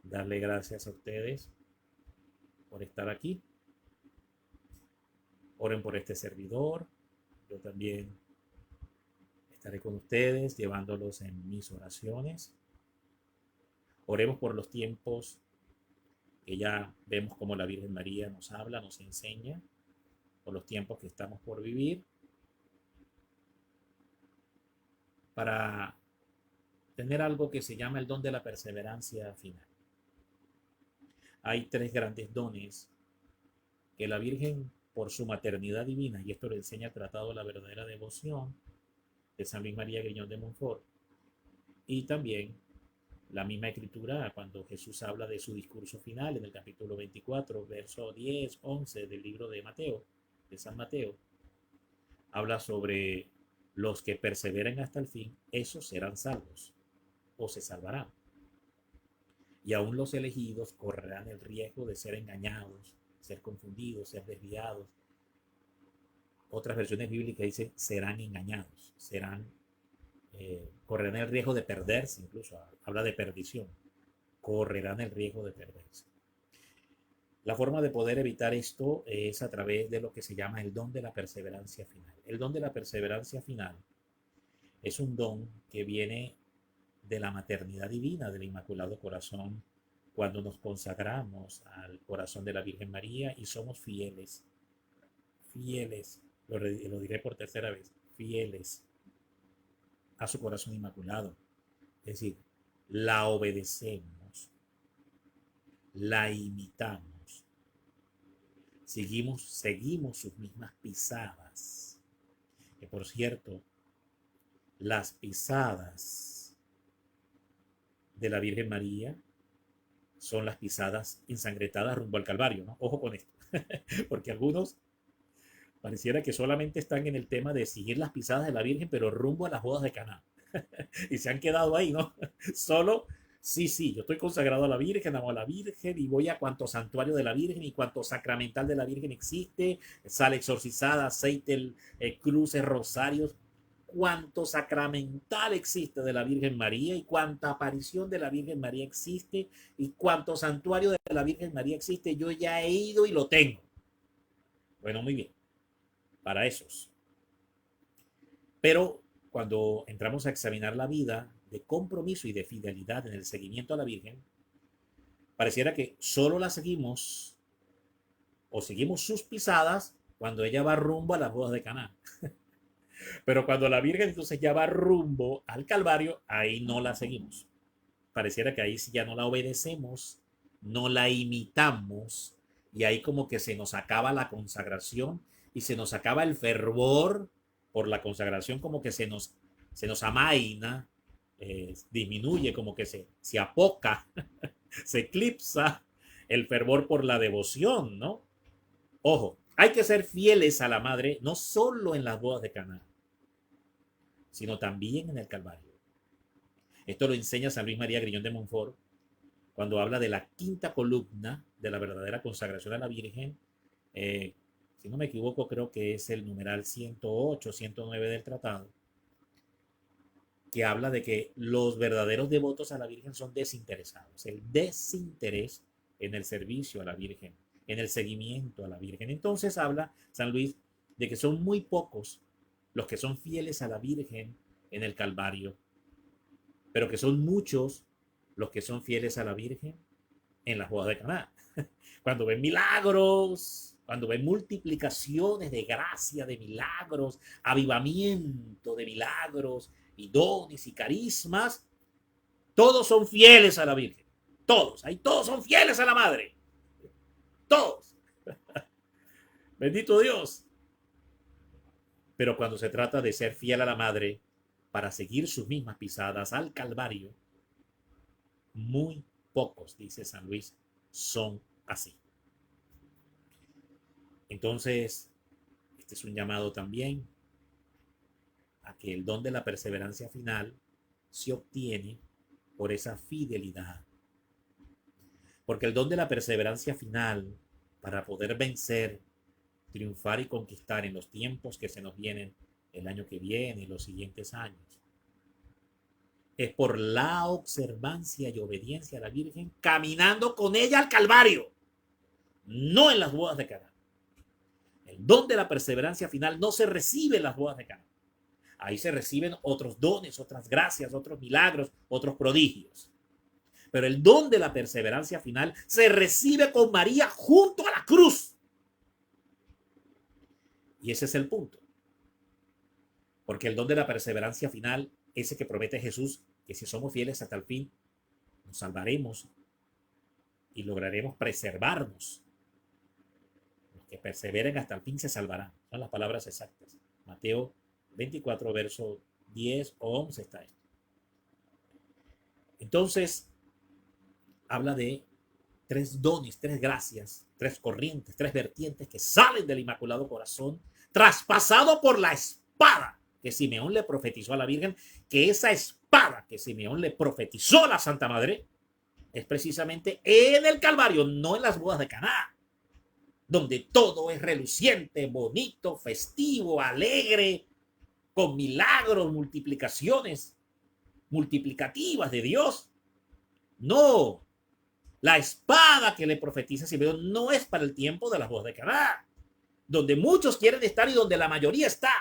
darle gracias a ustedes por estar aquí. Oren por este servidor, yo también estaré con ustedes llevándolos en mis oraciones. Oremos por los tiempos que ya vemos como la Virgen María nos habla, nos enseña, por los tiempos que estamos por vivir, para tener algo que se llama el don de la perseverancia final. Hay 3 grandes dones que la Virgen, por su maternidad divina, y esto lo enseña el Tratado de la Verdadera Devoción de San Luis María Griñón de Montfort, y también la misma escritura cuando Jesús habla de su discurso final en el capítulo 24, verso 10, 11 del libro de Mateo, de San Mateo, habla sobre los que perseveren hasta el fin, esos serán salvos o se salvarán. y aún los elegidos correrán el riesgo de ser engañados, ser confundidos, ser desviados. Otras versiones bíblicas dicen serán engañados, correrán el riesgo de perderse, incluso habla de perdición, correrán el riesgo de perderse. La forma de poder evitar esto es a través de lo que se llama el don de la perseverancia final. El don de la perseverancia final es un don que viene de la maternidad divina del Inmaculado Corazón cuando nos consagramos al corazón de la Virgen María y somos fieles, lo diré por tercera vez, fieles a su corazón inmaculado. Es decir, la obedecemos, la imitamos. Seguimos sus mismas pisadas. Que por cierto, las pisadas de la Virgen María son las pisadas ensangrentadas rumbo al Calvario, ¿no? Ojo con esto, porque algunos pareciera que solamente están en el tema de seguir las pisadas de la Virgen, pero rumbo a las bodas de Caná. Y se han quedado ahí, ¿no? Solo sí, yo estoy consagrado a la Virgen, amo a la Virgen y voy a cuanto santuario de la Virgen y cuanto sacramental de la Virgen existe, sal exorcizada, aceite, cruces, rosarios, cuánto sacramental existe de la Virgen María y cuánta aparición de la Virgen María existe y cuánto santuario de la Virgen María existe, yo ya he ido y lo tengo. Bueno, muy bien, para esos. Pero cuando entramos a examinar la vida de compromiso y de fidelidad en el seguimiento a la Virgen, pareciera que solo la seguimos o seguimos sus pisadas cuando ella va rumbo a las bodas de Caná. Pero cuando la Virgen entonces ya va rumbo al Calvario, ahí no la seguimos. Pareciera que ahí sí ya no la obedecemos, no la imitamos, y ahí como que se nos acaba la consagración y se nos acaba el fervor por la consagración, como que se nos amaina, disminuye, como que se apoca, se eclipsa el fervor por la devoción, ¿no? Ojo, hay que ser fieles a la Madre, no solo en las bodas de Caná, sino también en el Calvario. Esto lo enseña San Luis María Griñón de Montfort cuando habla de la quinta columna de la verdadera consagración a la Virgen. Si no me equivoco, creo que es el numeral 108, 109 del tratado, que habla de que los verdaderos devotos a la Virgen son desinteresados. El desinterés en el servicio a la Virgen, en el seguimiento a la Virgen. Entonces habla San Luis de que son muy pocos los que son fieles a la Virgen en el Calvario, pero que son muchos los que son fieles a la Virgen en las bodas de Caná. Cuando ven milagros, cuando ven multiplicaciones de gracia, de milagros, avivamiento de milagros y dones y carismas, todos son fieles a la Virgen. Todos, ahí todos son fieles a la Madre. Todos. Bendito Dios. Pero cuando se trata de ser fiel a la Madre para seguir sus mismas pisadas al Calvario, muy pocos, dice San Luis, son así. Entonces, este es un llamado también a que el don de la perseverancia final se obtiene por esa fidelidad. Porque el don de la perseverancia final, para poder vencer, triunfar y conquistar en los tiempos que se nos vienen, el año que viene y los siguientes años, es por la observancia y obediencia a la Virgen, caminando con ella al Calvario, no en las bodas de Caná. El don de la perseverancia final no se recibe en las bodas de Caná. Ahí se reciben otros dones, otras gracias, otros milagros, otros prodigios. Pero el don de la perseverancia final se recibe con María junto a la cruz. Y ese es el punto. Porque el don de la perseverancia final, ese que promete Jesús, que si somos fieles hasta el fin, nos salvaremos y lograremos preservarnos. Los que perseveren hasta el fin se salvarán. Son las palabras exactas. Mateo 24, verso 10 o 11 está esto. Entonces, habla de tres dones, tres gracias, tres corrientes, tres vertientes que salen del Inmaculado Corazón, traspasado por la espada que Simeón le profetizó a la Virgen, que esa espada que Simeón le profetizó a la Santa Madre es precisamente en el Calvario, no en las bodas de Caná, donde todo es reluciente, bonito, festivo, alegre, con milagros, multiplicaciones, multiplicativas de Dios. No, la espada que le profetiza Simeón no es para el tiempo de las bodas de Caná, donde muchos quieren estar y donde la mayoría está.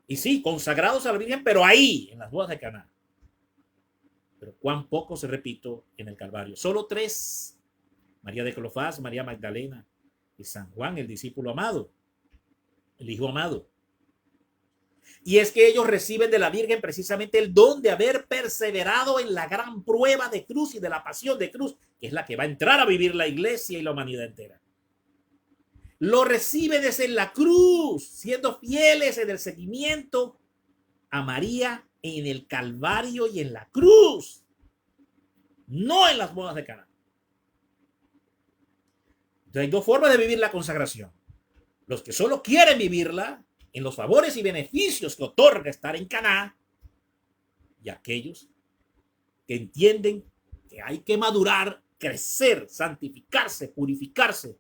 Y sí, consagrados a la Virgen, pero ahí, en las bodas de Caná. Pero cuán poco se repito en el Calvario. Solo 3. María de Cleofás, María Magdalena y San Juan, el discípulo amado, el hijo amado. Y es que ellos reciben de la Virgen precisamente el don de haber perseverado en la gran prueba de cruz y de la pasión de cruz, que es la que va a entrar a vivir la iglesia y la humanidad entera. Lo recibe desde la cruz, siendo fieles en el seguimiento a María en el Calvario y en la cruz, no en las bodas de Caná. Entonces hay 2 formas de vivir la consagración. Los que solo quieren vivirla en los favores y beneficios que otorga estar en Caná, y aquellos que entienden que hay que madurar, crecer, santificarse, purificarse,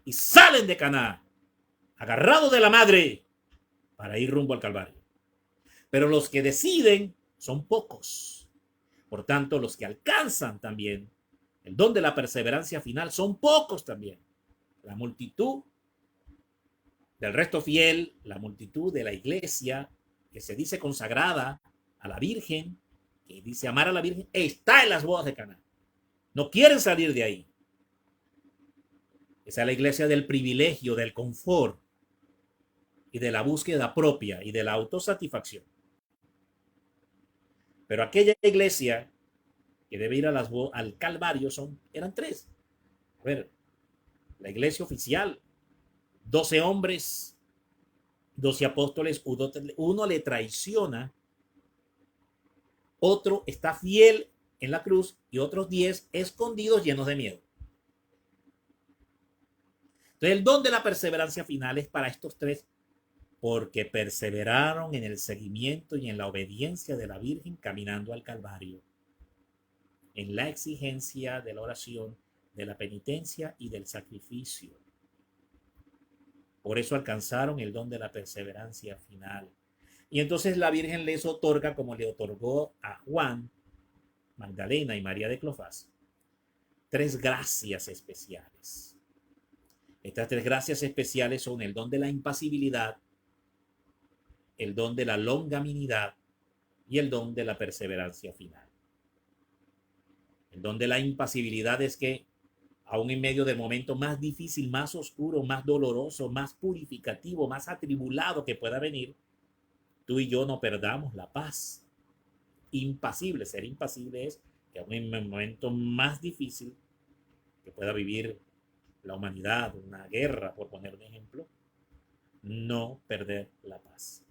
y salen de Caná, agarrados de la madre, para ir rumbo al Calvario. Pero los que deciden son pocos. Por tanto, los que alcanzan también el don de la perseverancia final son pocos también. La multitud del resto fiel, la multitud de la iglesia que se dice consagrada a la Virgen, que dice amar a la Virgen, está en las bodas de Caná. No quieren salir de ahí. Esa es la iglesia del privilegio, del confort y de la búsqueda propia y de la autosatisfacción. Pero aquella iglesia que debe ir al Calvario eran 3. A ver, la iglesia oficial, 12 hombres, 12 apóstoles, uno le traiciona, otro está fiel en la cruz y otros 10 escondidos llenos de miedo. Entonces el don de la perseverancia final es para estos 3 porque perseveraron en el seguimiento y en la obediencia de la Virgen caminando al Calvario, en la exigencia de la oración, de la penitencia y del sacrificio. Por eso alcanzaron el don de la perseverancia final. Y entonces la Virgen les otorga, como le otorgó a Juan, Magdalena y María de Cleofás, 3 gracias especiales. Estas 3 gracias especiales son el don de la impasibilidad, el don de la longanimidad y el don de la perseverancia final. El don de la impasibilidad es que, aún en medio del momento más difícil, más oscuro, más doloroso, más purificativo, más atribulado que pueda venir, tú y yo no perdamos la paz. Impasible, ser impasible es que aún en el momento más difícil que pueda vivir la humanidad, una guerra, por poner un ejemplo, no perder la paz.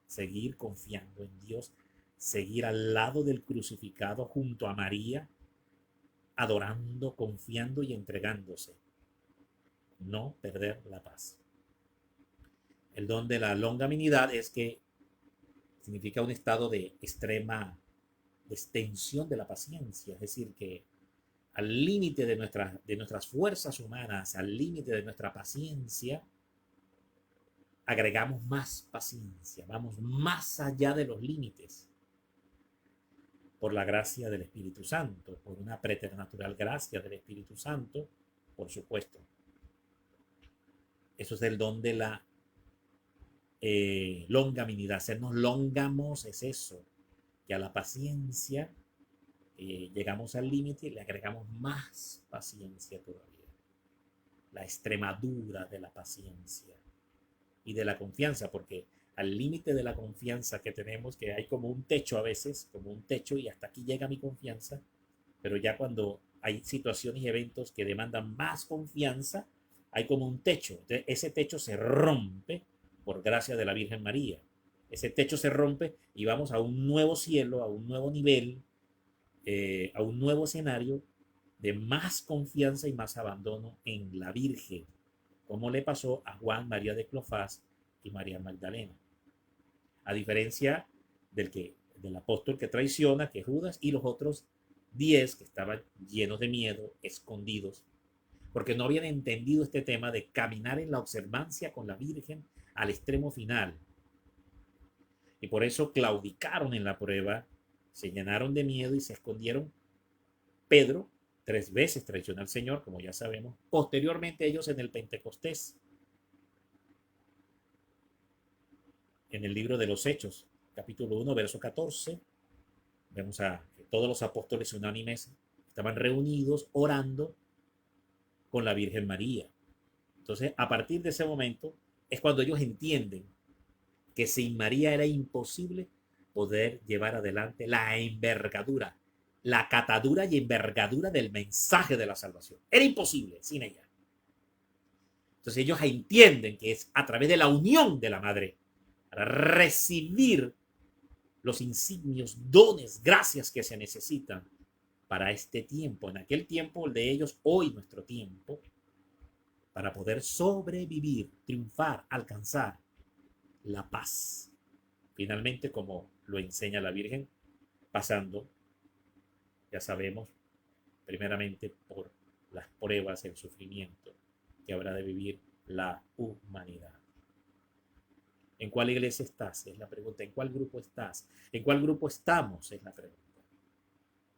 Seguir confiando en Dios, seguir al lado del crucificado junto a María, adorando, confiando y entregándose. No perder la paz. El don de la longanimidad es que significa un estado de extrema extensión de la paciencia, es decir, que al límite de nuestras fuerzas humanas, al límite de nuestra paciencia, agregamos más paciencia, vamos más allá de los límites, por la gracia del Espíritu Santo, por una preternatural gracia del Espíritu Santo, por supuesto. Eso es el don de la longanimidad. Sernos longamos es eso, que a la paciencia llegamos al límite y le agregamos más paciencia todavía. La extremadura de la paciencia y de la confianza, porque al límite de la confianza que tenemos, que hay como un techo a veces, como un techo y hasta aquí llega mi confianza, pero ya cuando hay situaciones y eventos que demandan más confianza, hay como un techo. Entonces, ese techo se rompe por gracia de la Virgen María. Ese techo se rompe y vamos a un nuevo cielo, a un nuevo nivel, a un nuevo escenario de más confianza y más abandono en la Virgen, como le pasó a Juan, María de Cleofás y María Magdalena. A diferencia del apóstol que traiciona, que es Judas, y los otros 10 que estaban llenos de miedo, escondidos, porque no habían entendido este tema de caminar en la observancia con la Virgen al extremo final. Y por eso claudicaron en la prueba, se llenaron de miedo y se escondieron. Pedro 3 veces traicionó al Señor, como ya sabemos. Posteriormente ellos en el Pentecostés, en el libro de los Hechos, capítulo 1, verso 14, vemos a que todos los apóstoles unánimes estaban reunidos orando con la Virgen María. Entonces, a partir de ese momento es cuando ellos entienden que sin María era imposible poder llevar adelante la envergadura, la catadura y envergadura del mensaje de la salvación. Era imposible sin ella. Entonces ellos entienden que es a través de la unión de la Madre para recibir los insignios, dones, gracias que se necesitan para este tiempo. En aquel tiempo, el de ellos, hoy nuestro tiempo, para poder sobrevivir, triunfar, alcanzar la paz. Finalmente, como lo enseña la Virgen, pasando, ya sabemos, primeramente por las pruebas, el sufrimiento que habrá de vivir la humanidad. ¿En cuál iglesia estás? Es la pregunta. ¿En cuál grupo estás? ¿En cuál grupo estamos? Es la pregunta.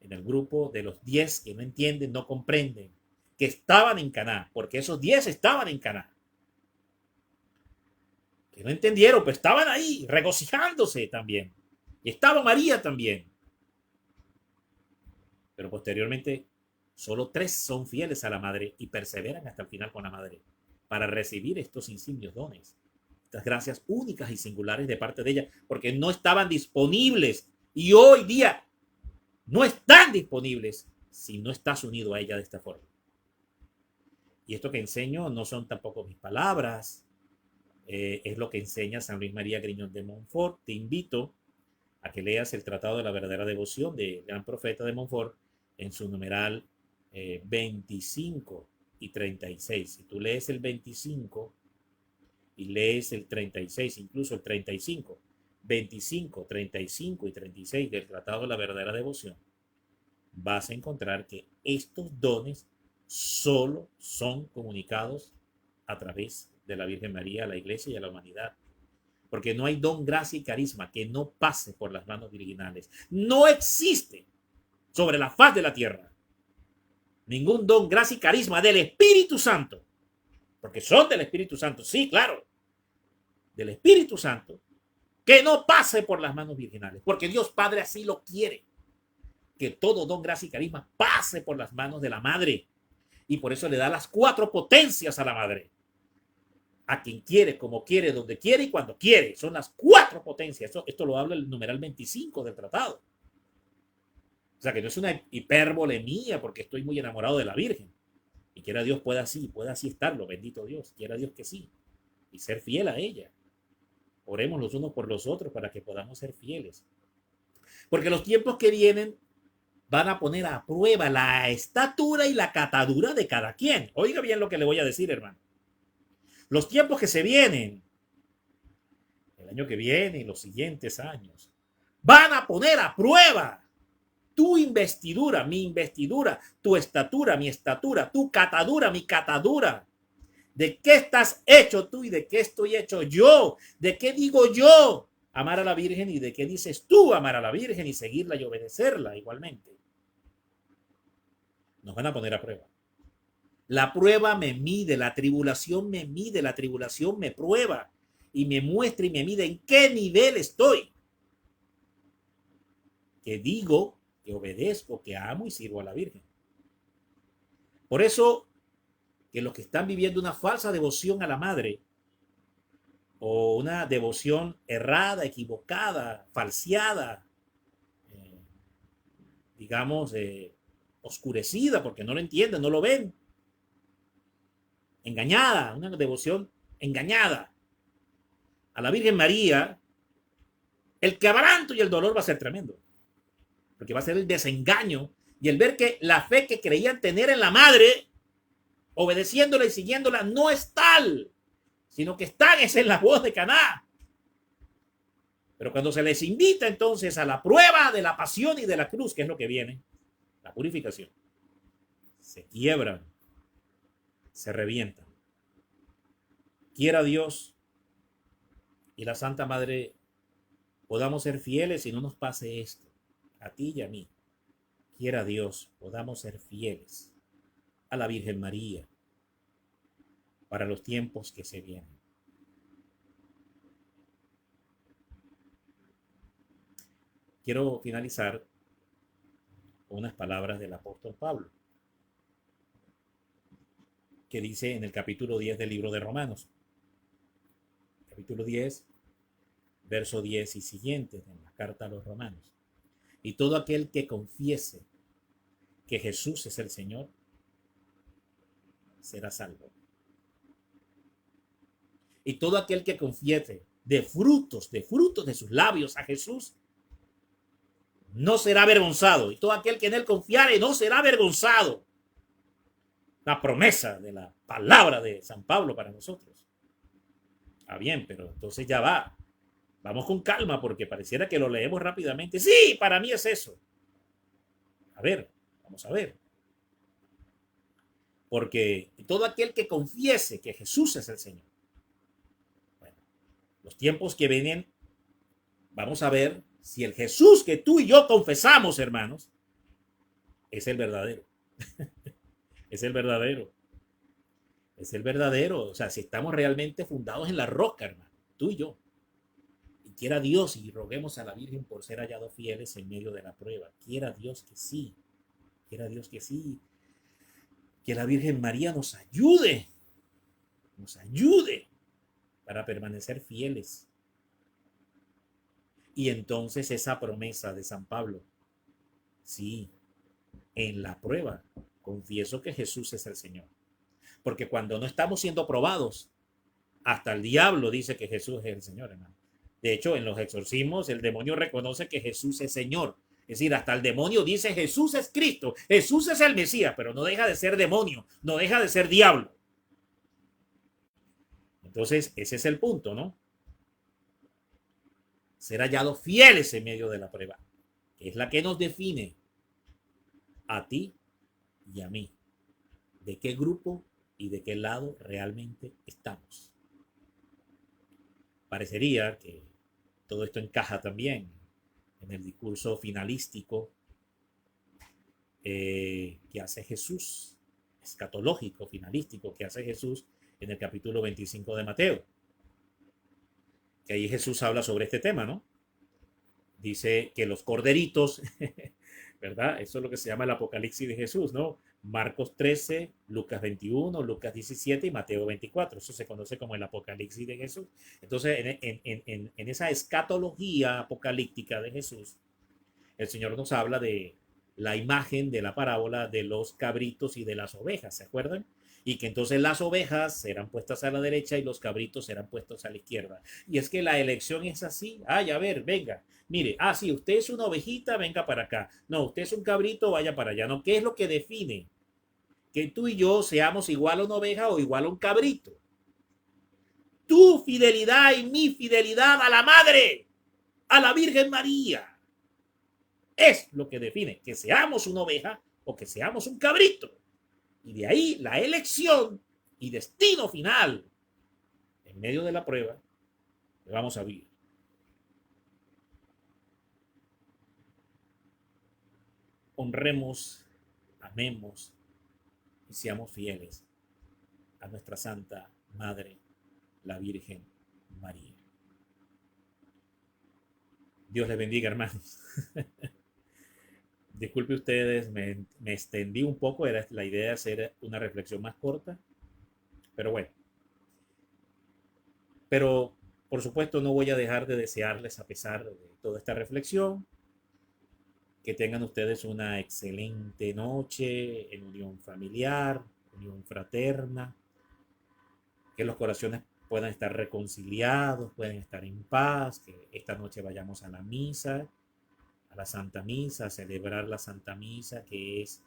En el grupo de los 10 que no entienden, no comprenden, que estaban en Caná, porque esos 10 estaban en Caná. Que no entendieron, pues estaban ahí, regocijándose también. Y estaba María también. Pero posteriormente, solo 3 son fieles a la Madre y perseveran hasta el final con la Madre para recibir estos insignios dones. Estas gracias únicas y singulares de parte de ella, porque no estaban disponibles y hoy día no están disponibles si no estás unido a ella de esta forma. Y esto que enseño no son tampoco mis palabras, es lo que enseña San Luis María Griñón de Montfort. Te invito a que leas el Tratado de la Verdadera Devoción del gran profeta de Montfort en su numeral 25 y 36. Si tú lees el 25 y lees el 36, incluso el 35, 25, 35 y 36 del Tratado de la Verdadera Devoción, vas a encontrar que estos dones solo son comunicados a través de la Virgen María a la Iglesia y a la humanidad. Porque no hay don, gracia y carisma que no pase por las manos virginales. No existe sobre la faz de la tierra ningún don, gracia y carisma del Espíritu Santo. Porque son del Espíritu Santo, sí, claro. Del Espíritu Santo, que no pase por las manos virginales, porque Dios Padre así lo quiere, que todo don, gracia y carisma pase por las manos de la Madre, y por eso le da las 4 potencias a la Madre, a quien quiere, como quiere, donde quiere y cuando quiere. Son las 4 potencias. Esto lo habla el numeral 25 del tratado. O sea que no es una hipérbole mía porque estoy muy enamorado de la Virgen, y quiera Dios pueda así estarlo, bendito Dios, quiera Dios que sí, y ser fiel a ella. Oremos los unos por los otros para que podamos ser fieles. Porque los tiempos que vienen van a poner a prueba la estatura y la catadura de cada quien. Oiga bien lo que le voy a decir, hermano. Los tiempos que se vienen, el año que viene y los siguientes años, van a poner a prueba tu investidura, mi investidura, tu estatura, mi estatura, tu catadura, mi catadura. ¿De qué estás hecho tú y de qué estoy hecho yo? ¿De qué digo yo amar a la Virgen y de qué dices tú amar a la Virgen y seguirla y obedecerla igualmente? Nos van a poner a prueba. La prueba me mide, la tribulación me mide, la tribulación me prueba y me muestra y me mide en qué nivel estoy. Que digo, que obedezco, que amo y sirvo a la Virgen. Por eso que los que están viviendo una falsa devoción a la Madre o una devoción errada, equivocada, falseada, digamos, oscurecida porque no lo entienden, no lo ven, engañada, una devoción engañada a la Virgen María, el quebranto y el dolor va a ser tremendo, porque va a ser el desengaño y el ver que la fe que creían tener en la Madre, obedeciéndola y siguiéndola, no es tal, sino que están es en la voz de Caná. Pero cuando se les invita entonces a la prueba de la pasión y de la cruz, que es lo que viene, la purificación, se quiebran, se revientan. Quiera Dios y la Santa Madre podamos ser fieles y no nos pase esto, a ti y a mí. Quiera Dios podamos ser fieles a la Virgen María para los tiempos que se vienen. Quiero finalizar con unas palabras del apóstol Pablo, que dice en el capítulo 10 del libro de Romanos, capítulo 10, verso 10 y siguientes, en la carta a los romanos. Y todo aquel que confiese que Jesús es el Señor, será salvo. Y todo aquel que confiese de frutos de sus labios a Jesús, no será avergonzado. Y todo aquel que en él confiare no será avergonzado. La promesa de la palabra de San Pablo para nosotros. Ah, bien, pero entonces ya va. Vamos con calma porque pareciera que lo leemos rápidamente. Sí, para mí es eso. A ver, vamos a ver. Porque todo aquel que confiese que Jesús es el Señor. Bueno, los tiempos que vienen, vamos a ver si el Jesús que tú y yo confesamos, hermanos, es el verdadero. Es el verdadero. Es el verdadero. O sea, si estamos realmente fundados en la roca, hermano, tú y yo. Y quiera Dios y roguemos a la Virgen por ser hallados fieles en medio de la prueba. Quiera Dios que sí. Quiera Dios que sí. Que la Virgen María nos ayude para permanecer fieles. Y entonces esa promesa de San Pablo, sí, en la prueba, confieso que Jesús es el Señor. Porque cuando no estamos siendo probados, hasta el diablo dice que Jesús es el Señor, hermano. De hecho, en los exorcismos, el demonio reconoce que Jesús es Señor. Es decir, hasta el demonio dice Jesús es Cristo, Jesús es el Mesías, pero no deja de ser demonio, no deja de ser diablo. Entonces, ese es el punto, ¿no? Ser hallados fieles en medio de la prueba, que es la que nos define a ti y a mí. ¿De qué grupo y de qué lado realmente estamos? Parecería que todo esto encaja también en el discurso finalístico que hace Jesús, escatológico, finalístico, que hace Jesús en el capítulo 25 de Mateo. Que ahí Jesús habla sobre este tema, ¿no? Dice que los corderitos, ¿verdad? Eso es lo que se llama el Apocalipsis de Jesús, ¿no? Marcos 13, Lucas 21, Lucas 17 y Mateo 24. Eso se conoce como el Apocalipsis de Jesús. Entonces, en esa escatología apocalíptica de Jesús, el Señor nos habla de la imagen de la parábola de los cabritos y de las ovejas, ¿se acuerdan? Y que entonces las ovejas serán puestas a la derecha y los cabritos serán puestos a la izquierda. Y es que la elección es así. Ay, a ver, venga, mire, sí, usted es una ovejita, venga para acá. No, usted es un cabrito, vaya para allá. No, ¿qué es lo que define? Que tú y yo seamos igual a una oveja o igual a un cabrito. Tu fidelidad y mi fidelidad a la Madre, a la Virgen María. Es lo que define que seamos una oveja o que seamos un cabrito. Y de ahí la elección y destino final en medio de la prueba que vamos a vivir. Honremos, amemos y seamos fieles a nuestra Santa Madre, la Virgen María. Dios les bendiga, hermanos. Disculpe ustedes, me extendí un poco, era la idea de hacer una reflexión más corta, pero bueno. Pero, por supuesto, no voy a dejar de desearles, a pesar de toda esta reflexión, que tengan ustedes una excelente noche en unión familiar, unión fraterna, que los corazones puedan estar reconciliados, puedan estar en paz, que esta noche vayamos a la misa, a la Santa Misa, a celebrar la Santa Misa, que es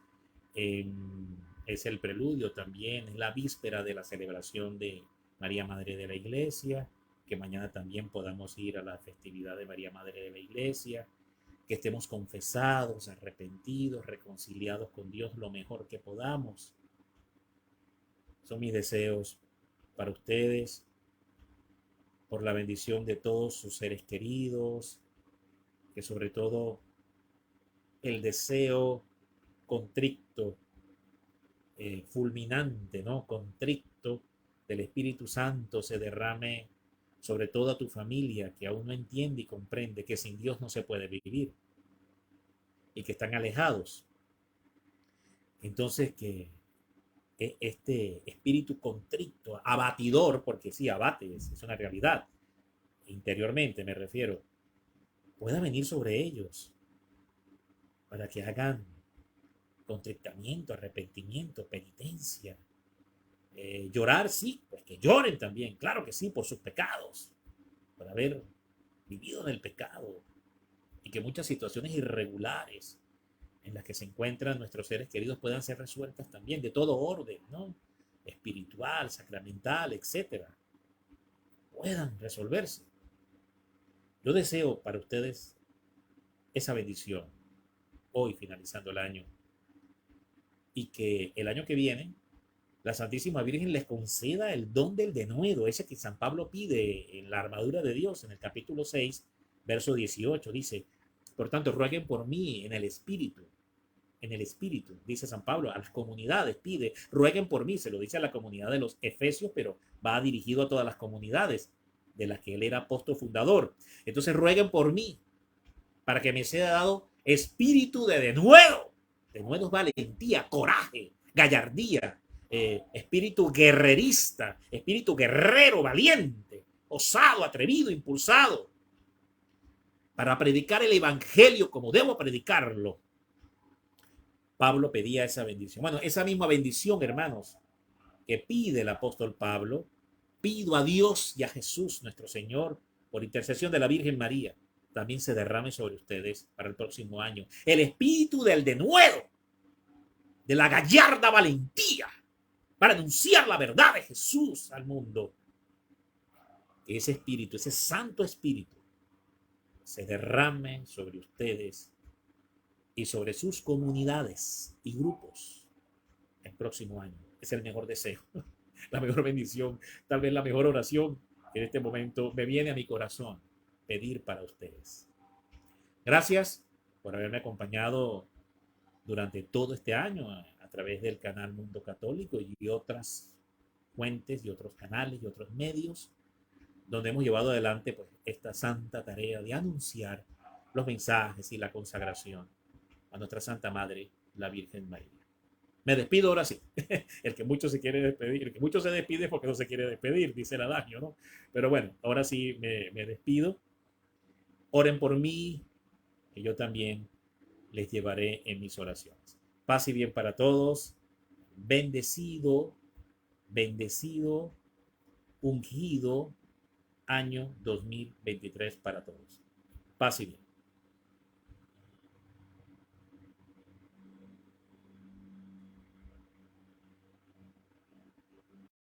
el preludio también, es la víspera de la celebración de María Madre de la Iglesia, que mañana también podamos ir a la festividad de María Madre de la Iglesia, que estemos confesados, arrepentidos, reconciliados con Dios lo mejor que podamos. Son mis deseos para ustedes, por la bendición de todos sus seres queridos, que sobre todo el deseo contrito, fulminante, ¿no? Contrito del Espíritu Santo se derrame sobre toda tu familia que aún no entiende y comprende que sin Dios no se puede vivir y que están alejados. Entonces que este espíritu contrito, abatidor, porque sí, abate, es una realidad, interiormente me refiero, pueda venir sobre ellos para que hagan contrictamiento, arrepentimiento, penitencia. Llorar, sí, pues que lloren también, claro que sí, por sus pecados, por haber vivido en el pecado y que muchas situaciones irregulares en las que se encuentran nuestros seres queridos puedan ser resueltas también de todo orden, ¿no? Espiritual, sacramental, etcétera, puedan resolverse. Yo deseo para ustedes esa bendición hoy finalizando el año y que el año que viene la Santísima Virgen les conceda el don del denuedo, ese que San Pablo pide en la armadura de Dios en el capítulo 6, verso 18. Dice, por tanto, rueguen por mí en el Espíritu, dice San Pablo, a las comunidades pide, rueguen por mí, se lo dice a la comunidad de los Efesios, pero va dirigido a todas las comunidades de las que él era apóstol fundador. Entonces, rueguen por mí, para que me sea dado espíritu de denuedo. Denuedo es valentía, coraje, gallardía, espíritu guerrerista, espíritu guerrero, valiente, osado, atrevido, impulsado, para predicar el evangelio como debo predicarlo. Pablo pedía esa bendición. Bueno, esa misma bendición, hermanos, que pide el apóstol Pablo, pido a Dios y a Jesús nuestro Señor, por intercesión de la Virgen María, también se derrame sobre ustedes para el próximo año. El espíritu del denuedo, de la gallarda valentía, para anunciar la verdad de Jesús al mundo. Que ese espíritu, ese santo espíritu, se derrame sobre ustedes y sobre sus comunidades y grupos el próximo año. Es el mejor deseo, la mejor bendición, tal vez la mejor oración que en este momento me viene a mi corazón pedir para ustedes. Gracias por haberme acompañado durante todo este año a través del canal Mundo Católico y otras fuentes y otros canales y otros medios donde hemos llevado adelante pues, esta santa tarea de anunciar los mensajes y la consagración a nuestra Santa Madre, la Virgen María. Me despido ahora sí. El que mucho se quiere despedir, el que mucho se despide porque no se quiere despedir, dice el adagio, ¿no? Pero bueno, ahora sí me despido. Oren por mí, que yo también les llevaré en mis oraciones. Paz y bien para todos. Bendecido, bendecido, ungido año 2023 para todos. Paz y bien.